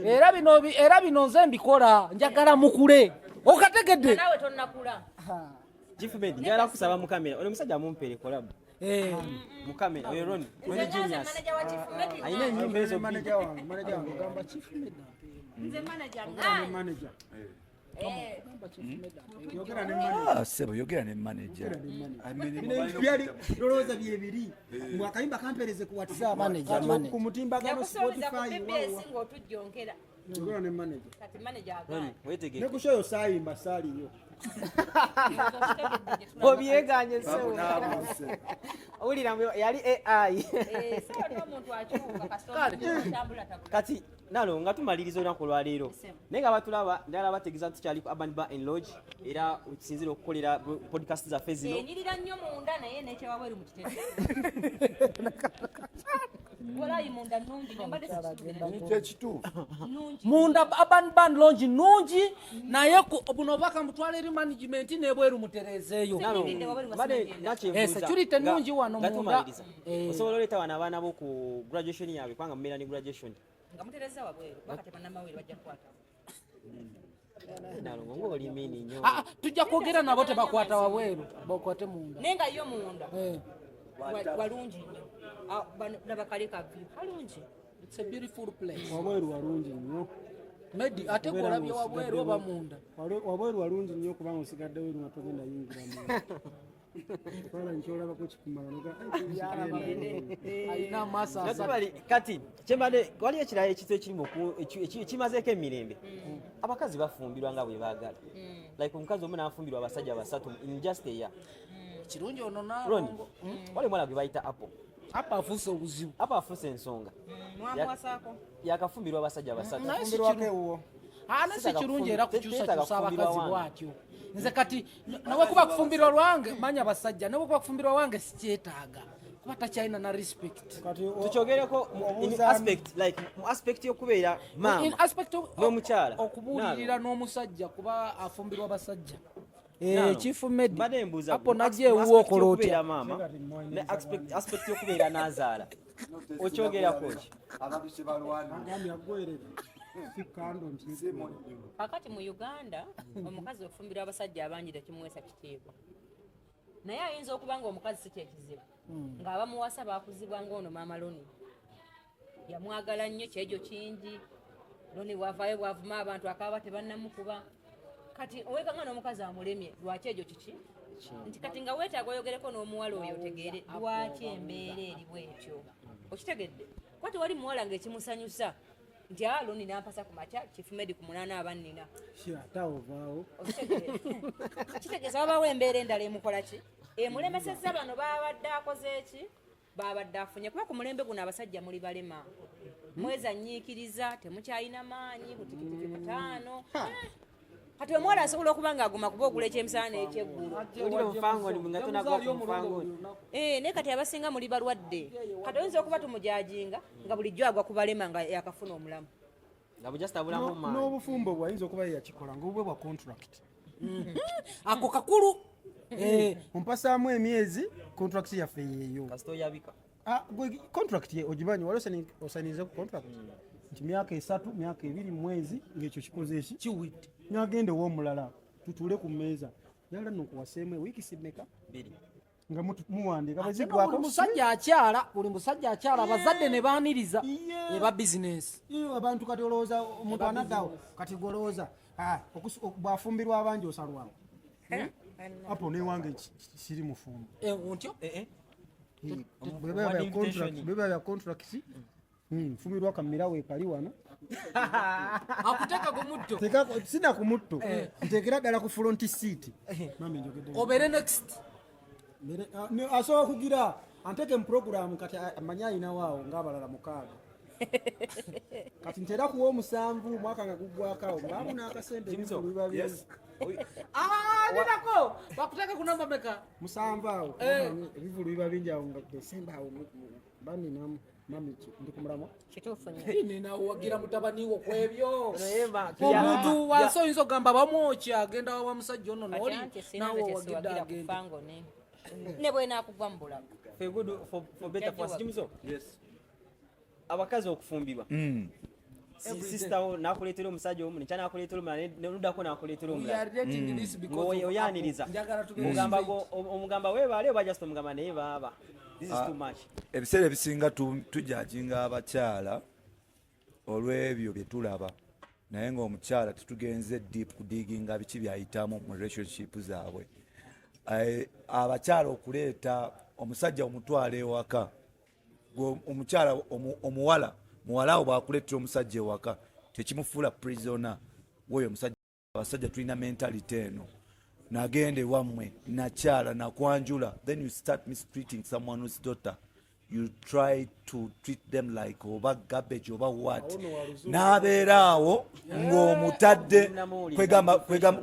era bino nze mbikola njagala mukule okategedde Naawe tonnakula. Chief Med njala kusaba mu kamera ono musajja mumpere collab mu kamera oyo Ron Nze genius manager wa Chief Med. ayina ennyimba ezo manager wange gamba chief Nze manager ne ngai. manager Eh. yogera ne manager sebo yogera ne manager byali lolooza byebiri mwakayimba kampereze ku WhatsApp ku mutimbagano Yakusuubiza ku Spotify BBS ng'otujjonkera. yogera ne manager Kati manager Ron agaa. wetege ne kushoyo saayimba saaliyo obyeganye sewo owulira yali AI Sawa niwo omuntu akyuka kasitoma tambula tabula. kati nalo nga tumaliriza olunaku olwaleero naye nga batulaba ndala bategeeza nti tukyali ku Urban Bar and Lodge era tusinzira okukolera podcast zaffe zino Enyirira nnyo munda naye n'ekyewabweru mu kitebe. Walayi munda nnungi nnyo mbadde sisubira. kyekituufu Nnungi. munda Urban Band Lounge nungi naye buno baka mutwala eri management nebweru muterezeeyo Singirinde wabweru nga sinagenda. security nnungi wano munda. osobola oleeta wano abaana bo ku graduation yaabwe kubanga mubeera ne graduation Nga mutereza wabweru bakati bannamawere bajja kukwata. nalongo ng'oli mini nnyo tujja kwogera nabo tebakwata wabweru bakwate munda Naye nga yo munda walungi nnyo. Nabakale kavi kalungi. it's a beautiful place wabweru walungi nnyo Medi ate golabye wabweru oba munda wabweru walungi nnyo kubanga osigadde weru nga togenda yingiramu kola nkyolabako kikumala alina amaaso asatu natubali kati kyembadde wali ekirala ekizo ekimazeeko emirembe abakazi bafumbirwa nga bwe baagala like omukazi omu n'afumbirwa abasajja basatu in just a year kirungi ono Ron nalongo wali omwana gwe bayita apple apa afuuse obuzibu apple afuuse ensonga Mwamuwasaako. yakafumbirwa abasajja basatu naye fumbirwako ewuwo ana si kirungi era kukyusakyusa Teetaaga abakazi kufumbirwa bwatyo nze kati newekuba kufumbirwa lwange manya abasajja newekuba kufumbirwa wange sikyetaaga kuba takyalina na respect tukyogereko in aspect like mu aspect y'okubeera in maama aspect n'omukyala okubuulirira n'omusajja kuba afumbirwa basajja Nalo, chief med mbadde mbuuza apo mu najje aspect ewuwo okola y'okubeera otya maama ne aspect y'okubeera n'azaala okyogerako ki abantu kyebalwana agambye agwerere sikando ntimu Kakati mu Uganda omukazi ofumbirwa abasajja abangi tekimuweesa kitiibwa. Naye ayinza okuba nga omukazi si kyekizibu. Ng'abamuwasa baakuzibwa ng'ono maama Loni. Yamwagala nnyo kyegyo kingi. Loni bw'avaayo bw'avuma abantu akaaba tebannamukuba. Kati owekanga n'omukazi amulemye lwaki egyo kiki? Nti kati nga weetaaga oyogereko n'omuwala oyo otegeere lwaki embeera eri bw'etyo. Okitegedde? Kwati wali muwala ng'ekimusanyusa nti Loni n'ampasa ku makya Chief Med ku 8 abannina. ataovaawo Kitegeeza wabaawo embeera endala emukola ki? Emulemesezza bano babadde akoze eki? Babadde afunye kuba ku mulembe guno abasajja muli balema. Mwezanyiikiriza temukyalina maanyi butikitiki butaano. Kati omuwala asobola okuba ng'aguma kuba ogula ekyemisana n'ekyeggulu. olira omufangoni nga tonagwa ku mufangoni Naye kati abasinga muli balwadde. Kati oyinza okuba tumujajinga nga bulijjo agwa ku balema nga yakafuna omulamu. nga bujasta bulamu maanyi n'obufumbo bwayinza okuba yeyakikola ngaobwe bwa contract ako kakulu ompasaamu emyezi contract yaffe yeeyo kasita oyabika gwe contract ye ogimanyi wali osanize ku contract nti myaka 3 myaka 2 mwezi ng'ekyo kikoze eki kiwidde nyagende w'omulala tutule ku mmeeza yala nokuwaseemu wiiki simeka nga muwandiika buli musajja akyala abazadde ne baaniriza eba bizinesi abantu kati olowooza omuntu anaddawo kati golowooza bwafumbirwa abangi osalwawo apo newange kiri mufumbo ontyo bweba bya contract fumbirwa kamirawo ekali wano akuteeka ku mutto sina ku mutto nteekera ddala ku front seat obere next asobola kugira anteke mu program kati amanya ayinawaawo ng'abalala 6 kati ntera kuwa 7 mwaka nga guggwakawo ngaabuna akasente biba bingi nirako bakuteeka ku namba meka 7 awo ebivulu biba bingi awo nga Desemba awo baninamu mamiki ndi kumulamwa kituufu nnyo ninawagira mutabaniwo kwebyo omuntu wansi oyinza okugamba bamwokya agenda wa musajja ono nooli nawe owagidde agende ne bwenakugwa mu bulago abakazi okufumbirwa sisitawo nakuleetera omusajja omu nekya nakuleetera omulala neluddako nakuleetera omulala oyaniriza omugamba webaale oba just omugamba naye baaba ebiseera ebisinga tujajinga abakyala olw'ebyo bye tulaba naye ng'omukyala tetugenze deep kudiginga biki byayitamu mu relationship zaabwe abakyala okuleeta omusajja omutwala ewaka omukyala muwala awo bwakuleetera omusajja ewaka tekimufuula prisoner woyo omusajja abasajja tulina mentality eno nagende wammwe nakyala nakwanjula then you start mistreating someone whose daughter you try to treat them like oba garbage oba what nabeera awo ng'omutadde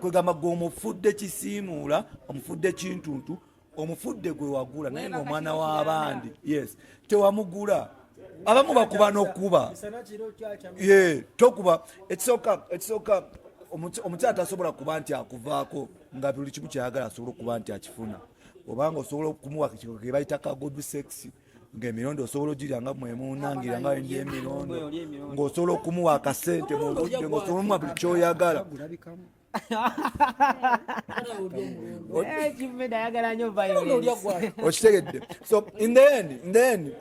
kwegamba gweomufudde kisiimuula omufudde kintuntu omufudde gwe wagula naye ng'omwana w'abandi yes tewamugula abamu bakuba n'okkuba tokuba ekisooka omukyala tasobola kuba nti akuvaako nga buli kimu kyayagala asobola okuba nti akifuna obanga osobola okumuwa ke bayita ka good sex ng'emirondo osobola ogirya nga mwemunangira nga wendi emirondo ng'osobola okumuwa akasente mu budde ng'osobola omuwa buli kyoyagala okitegedde so in the end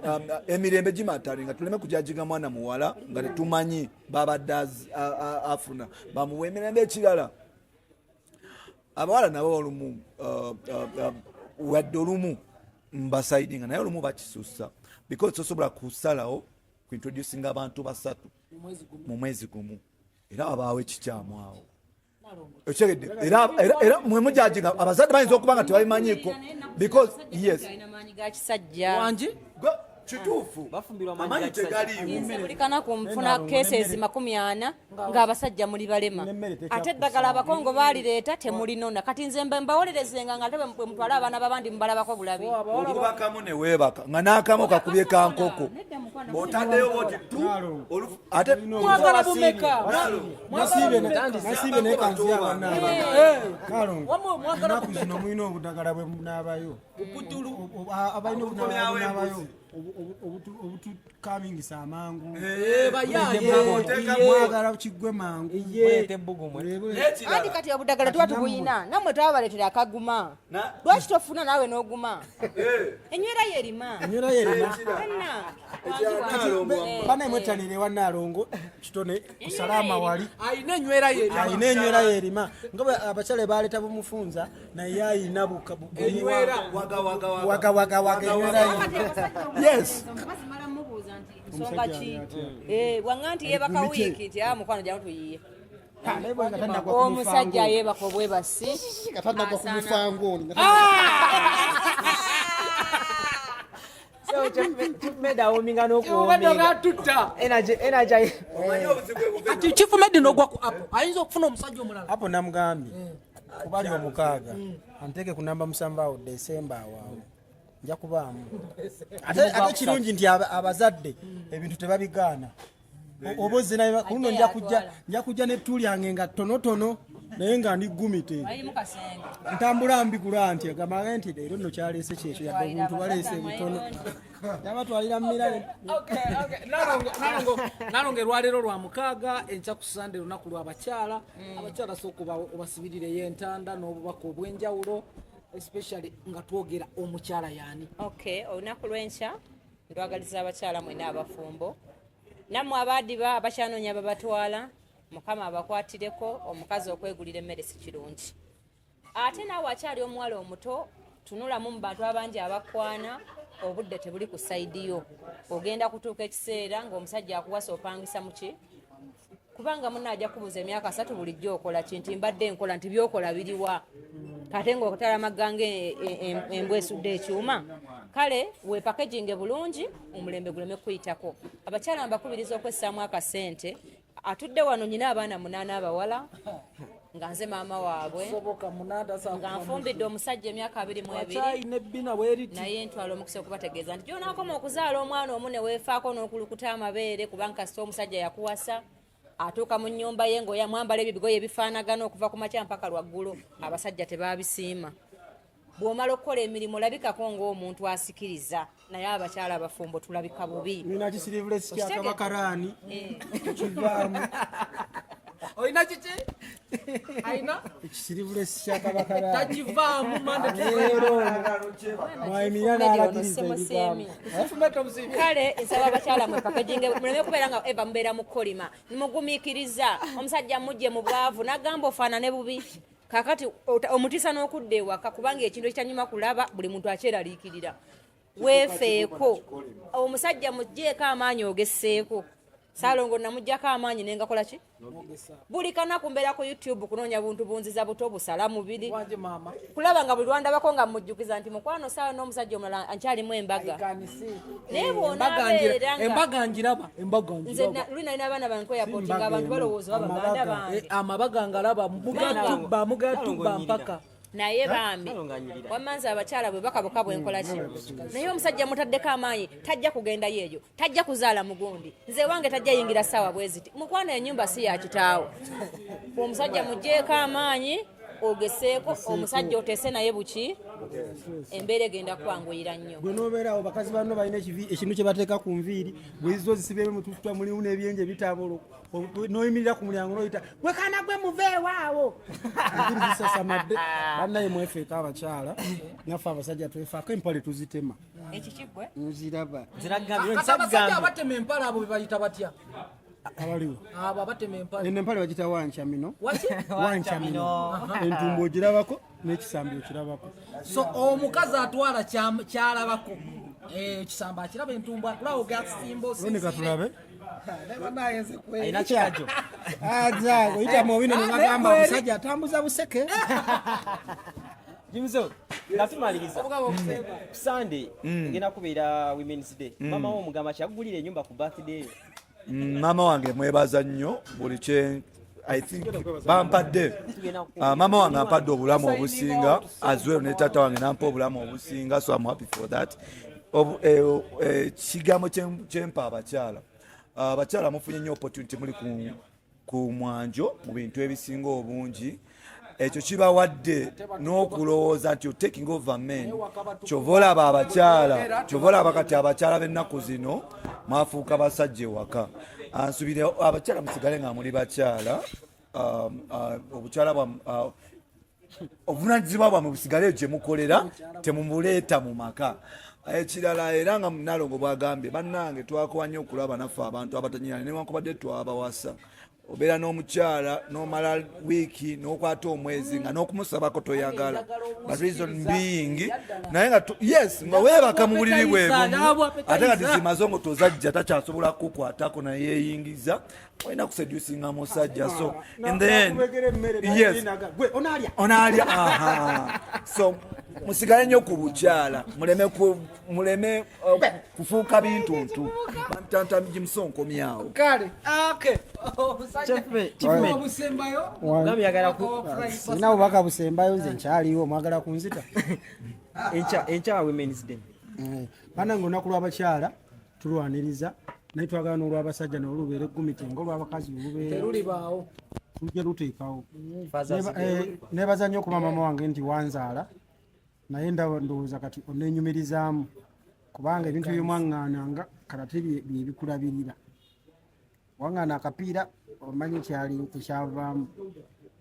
emirembe gimatali nga tuleme kujajiga mwana muwala nga tetumanyi babadde afuna bamuwa emirembe ekirala abawala nabo olumu wadde olumu mbasaidinga naye olumu bakisusa because tosobola kusalawo kuintroducing abantu 3 mu mwezi gumu era abaawo ekikyamu awo ekigedde era mwemujajinga abazadde bayinza okuba nga tebabimanyiko because yes wangi kituufu amanyi tegaliiwo buli kanaku nfuna cases 40 ng'abasajja muli balema ate eddagala abakongo baalireeta temulinona kati nze mbawolerezenga nga tebe mutwale abaana babandi mubalabako bulabi olubakamu ne weebaka nga n'akamu kakubye kankoko bw'otaddeyo bwoti ate mwagala bumeka nasiibe naye kanziya bannaku zino mulina obudagala bwe munaabayo abalina obudagala bwe munaabayo obutukamingisa amangu mwagala kiggwe mangu andi kati obudagala tuba tubuyina nammwe twabaleetera akaguma lwaki tofuna naawe n'oguma enywera yerima bana mwetanire wa Nalongo kitone kusalama wali ayina enywera yerima nga abakyale baleeta bumufunza naye ayina wagawaga enywera yes nsonga ki wanga nti yebaka wiiki ti mukwano jamu tuyiye omusajja yebaka obwebasi katandagwa kumufangoni medawominga nokuwominga kati chifu medi nogwa ku apo ayinza okufuna omusajja omulala apo namugambye kubali omukaaga anteke ku namba 7 awo Desemba awo nja kubaamu ate kirungi nti abazadde ebintu tebabigaana oboze naye kuno nja kujja nettu lyange nga tonotono naye nga ndigumite ntambula mbigula nti agamage nti leero nno kyaleese kyekyo yadde obuntu baleese butono yabatwalira mumirale. Nalonge lwaleero lwa mukaaga enkya ku Sande lunaku lw'abakyala. Abakyala sooka obasibirireyo entanda n'obubaka obw'enjawulo especially nga twogera omukyala yaani. Okay, olunaku lw'enkya ndwagaliza abakyala mwena abafumbo nammwe abaadiba abakyanoonya babatwala mukama abakwatireko omukazi okwegulira emmere si kirungi ate naawe akyali omuwala omuto tunulamu mu bantu abangi abakwana obudde tebuli ku sayidi yo ogenda kutuuka ekiseera ng'omusajja akuwasa opangisa muki kubanga munna ajja kubuuza emyaka 3 bulijjo okola kinti mbadde nkola nti byokola biriwa kate ng'okutala amaggange embwa esudde ekyuma kale weepakeginge bulungi omulembe guleme kuyitako abakyala mbakubiriza okwessaamu akasente atudde wano nyina abaana 8 abawala nga nze maama waabwe nga nfumbidde omusajja emyaka 22 naye ntwala omukisa okubategeeza nti gyonaakoma okuzaala omwana omu ne weefaako n'okulukuta amabeere kubanga kasita omusajja yakuwasa atuuka mu nnyumba ye ng'oyamwambala ebibigoye ebifaanagana okuva ku makya mpaka lwaggulu abasajja tebabisiima bw'omala okukola emirimu olabikako ng'omuntu asikiriza naye abakyala abafumbo tulabika bubi nina kisirivulesi kyakabakaraani kivaamu olina kiki ayina ekisirivulesi kyakabakaraani takivaamu mwayimira n'alagiriza ebigambo kale nsaba abakyala mwepakeginge muleme kubeera nga eva mubeera mu kolima nimugumiikiriza omusajja mujje mu bwavu n'agamba ofaanane bubi kakati omutiisa n'okudda ewaka kubanga ekintu ekitanyuma kulaba buli muntu akyeraliikirira weefeeko omusajja mugjeeko amaanyi ogesseeko Salongo namujjako amaanyi nengakola ki buli kanaku mbeera ku YouTube kunoonya buntu bunziza buto busala mubiri kulaba nga buli lwandabako nga mujjukiza nti mukwano sawa n'omusajja omulala ankyalimu embaga naye embaga njiraba nze lulina alina abaana bankoya potinga abantu balowooza babaganda bange amabaga ngalaba mugatubba mpaka naye bambi wamanza abakyala bwe bakabuka bwenkola ki naye omusajja mutaddeko amaanyi tajja kugendayo eyo tajja kuzaala mugundi nze wange tajja yingira ssaawa bweziti mukwana ennyumba si ya kitaawo omusajja mugjeeko amaanyi ogeseeko omusajja oteese naye buki embeera egenda kwanguyira nnyo gwe n'obeerawo bakazi banno balina ekintu kye bateeka ku nviiri bwezizo zisibemu mutututa mulimu n'ebyenje bitambula n'oyimirira ku mulyango n'oyita gwe kana gwe muveewaawo enviiri zisasamadde bannaye mwefeeko abakyala naffe abasajja twefaako empale tuzitema ekikigwe nziraba abasajja abatema empale abo bebayita batya abaliwo abo abatema empale eno empale bagita wancamino wancamino entumbo ogirabako n'ekisambi okirabako so omukazi atwala kyalabako ekisambi akiraba entumbo atulawo gasimbo londeka tulabe ayina kyajo azago itamu obino nebagamba omusajja atambuza buseke Jimzo ngatumaliriza Sunday ngena kubeera Women's Day mama wo mugamba kyagulira ennyumba ku birthday mama wange mwebaza nnyo buli kye I think bampadde mama wange ampadde obulamu obusinga as well ne tata wange nampa obulamu obusinga so I'm happy for that kigambo kyempa abakyala mufunye nnyo opportunity muli ku mwanjo mu bintu ebisinga obungi ekyo kibawadde n'okulowooza nti taking over men kyova olaba abakyala kyova olaba kati abakyala b'ennaku zino mwafuuka basajja ewaka ansubire abakyala musigale nga muli bakyala obukyala obuvunanyizibwa bwammwe busigaleyo gye mukolera temumuleeta mu maka ekirala era nga Nalongo bwagambye bannange twakowa nnyo okulaba naffe abantu abatanyirana newankubadde twabawasa obeera n'omukyala n'omala wiiki n'okwata omwezi nga n'okumusabako toyagala but reason being naye nga yes nga weebaka mu buliri bwebumu ate nga tizimaze ngo tozajja takyasobola kukwatako naye yeeyingiza olina kusedusinga musajja so in the end yes onaalya so musigale nnyo ku bukyala muleme kufuuka bintuntu bantanta Jimsonkomyawo kale okay sina bubaka busembayo nze nkyaliwo mwagala kunzita enkya Women's Day banange olunaku lw'abakyala tulwaniriza naye twagala n'olw'abasajja nawe lubeera eggumitenga olw'abakazi olubeera terulibaawo tujja luteekawo. Neebaza nnyo okuba mama wange nti wanzaala naye ndowooza kati oneenyumirizaamu kubanga ebintu by'omwaŋŋaananga karate bye bikulabirira. Waŋŋaana akapiira omanyi ekyavaamu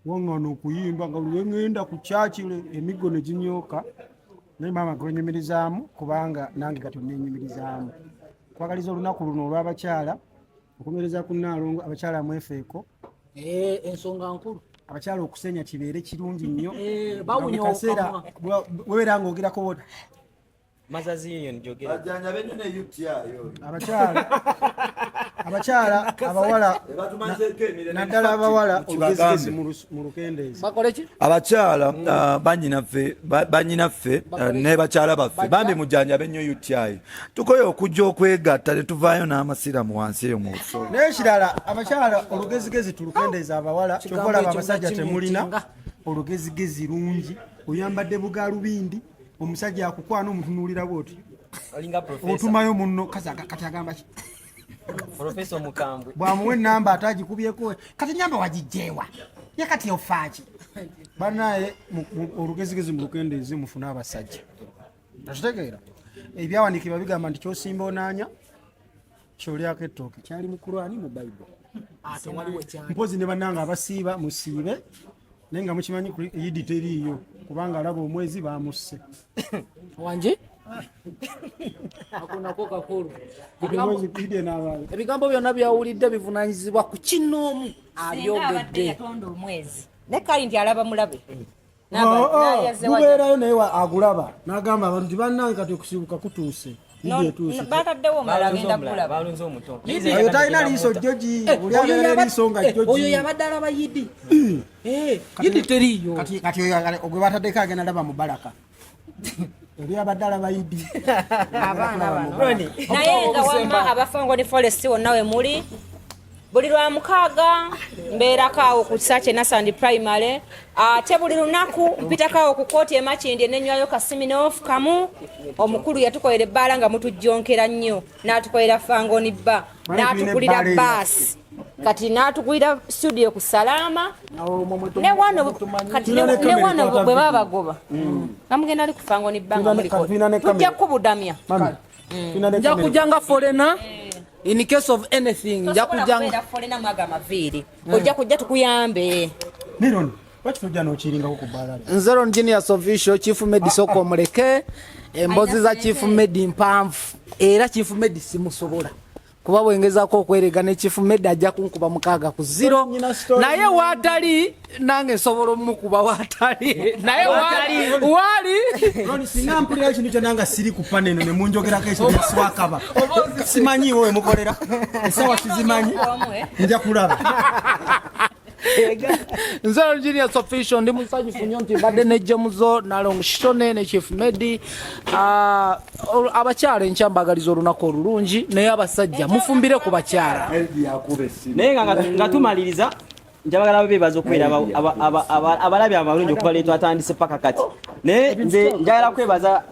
waŋŋaana okuyimba nga lweŋŋenda ku kyakire emiggo ne ginyooka naye maama gwenyumirizaamu kubanga nange kati oneenyumirizaamu. Kwagaliza olunaku luno olw'abakyala okunywereza ku Nnaalongo abakyala mwefeeko ensonga nkulu abakyala okusenya kibeere kirungi nnyo bawunyakaseera webeera ng'ogerako wota Mazazi Union jogera Bajanja benyo ne UTI yo. abakyala abawala naddala abawala olugezigezi mu lukendeezi bakole ki Abakyala banyinaffe ne bakyala baffe bambi mujanja benyo UTI. Tukoye okujja okwegatta ne tuvaayo n'amasiramu wansi eyo mu nsolo. naye ekirala abakyala olugezigezi tulukendeeza abawala kyokolaba abasajja temulina olugezigezi lungi oyambadde bugalubindi omusajja akukwana omutunuulira bwoti olinga professor otumayo munno kati agamba ki Professor Mukambwe bwamuwa enamba atagikubyeko kati nyamba wagijjeewa ye kati ofaaki banaye olugezigezi mu lukendeezi mufune abasajja akitegeera ebyawandiikibwa bigamba nti kyosimba onaanya kyolyako ettooke kyali mu Kurani mu Bayibuli ate waliwo kyali mpozi ne bannanga abasiiba musiibe naye nga mukimanyi yidi teriiyo kubanga alaba omwezi bamusse wanje akunako kakulu ebigambo byonna byawulidde bivunanyizibwa ku kinoomu abyogedde ne kali nti alaba mulabe gubeerayo naye agulaba n'agamba abantu nti bannange kati okusibuka kutuuse bataddewo omala agenda kulaba balunze omuto oyo talina liiso jjogi oli abeera liiso nga oyo jjogi yabadde alaba yidi yidi teriiyo kati oyo ogwe bataddeko agenda alaba mu Baraka oli abadde alaba yidi abaana bano naye nga wamma abafangoni forest wonna we muli buli lwa mukaaga mbeerako awo ku Kisaakye Nasandi Primary ate buli lunaku mpitako awo ku kooti e Makindye nenywayo kasiminofu kamu omukulu yatukolera ebbaala nga mutujjonkera nnyo n'atukolera fangoni bba n'atugulira baasi kati n'atugulira studio ku Salama ne wano kati ne wano bwe baba bagoba namugenda ali ku fangoni bba nga muliko tujja kubudamya nja kujanga forena in case of anything nja kujanga forena mwaga maviiri ojja kujja tukuyambe Miron lwaki tujja n'okiringako ku bbaala nzero Genius Official Chief Med Soko muleke embozi za Chief Med mpanvu era Chief Med simusobola kuba bwengezako okwerega ne Chief Med ajja kunkuba mukaaga ku 0 naye watali nange nsobola omukuba watali naye wali singa mpulira ekintu kyonna siri ku paneno ne munjogerako ekintu swakaba simanyiiwo we mukolera esawa sizimanyi nja kulaba nzero Genius Official ndi musanyufu nnyo nti mbadde nejjemuzo Nnaalongo Shitone ne Chief Med abakyala enkya mbagaliza olunaku olulungi naye abasajja mufumbire ku bakyala naye nga tumaliriza njabagala bebaza okubeera abalabi abalungi okuva leero atandise paka kati naye nze njagala kwebaza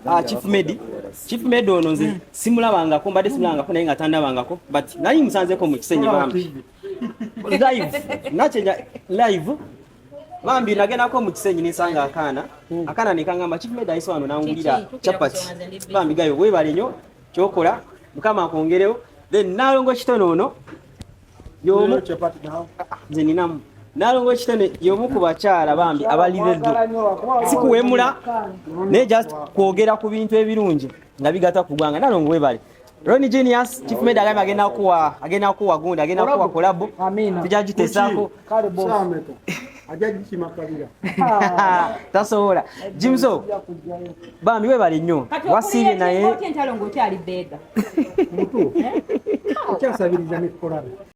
Chief Med ono nze simulabangako mbadde simulabangako naye nga tandabangako but naye musanzeko mu kisenyi bambi live bambi nagendako mu kisenyi nisanga akaana nekangamba Chief Med ayise wano nangulira chapati bambi gayo webale nnyo kyokola mukama akongerewo then Nnaalongo Shitone ono yomu nze ninamu Nnaalongo Shitone yomu ku bakyala bambi abalireddo sikuwemula naye just kwogera ku bintu ebirungi nga bigata ku ggwanga Nnaalongo webale Ronnie Genius Chief Med agamba agenda kuwa gundi agenda kuwa kolabo tujagitesaako tasobola Jimzo bambi webale nnyo wasiibye naye Ntalo ng'okyali beega okyasabiriza ne kukolaba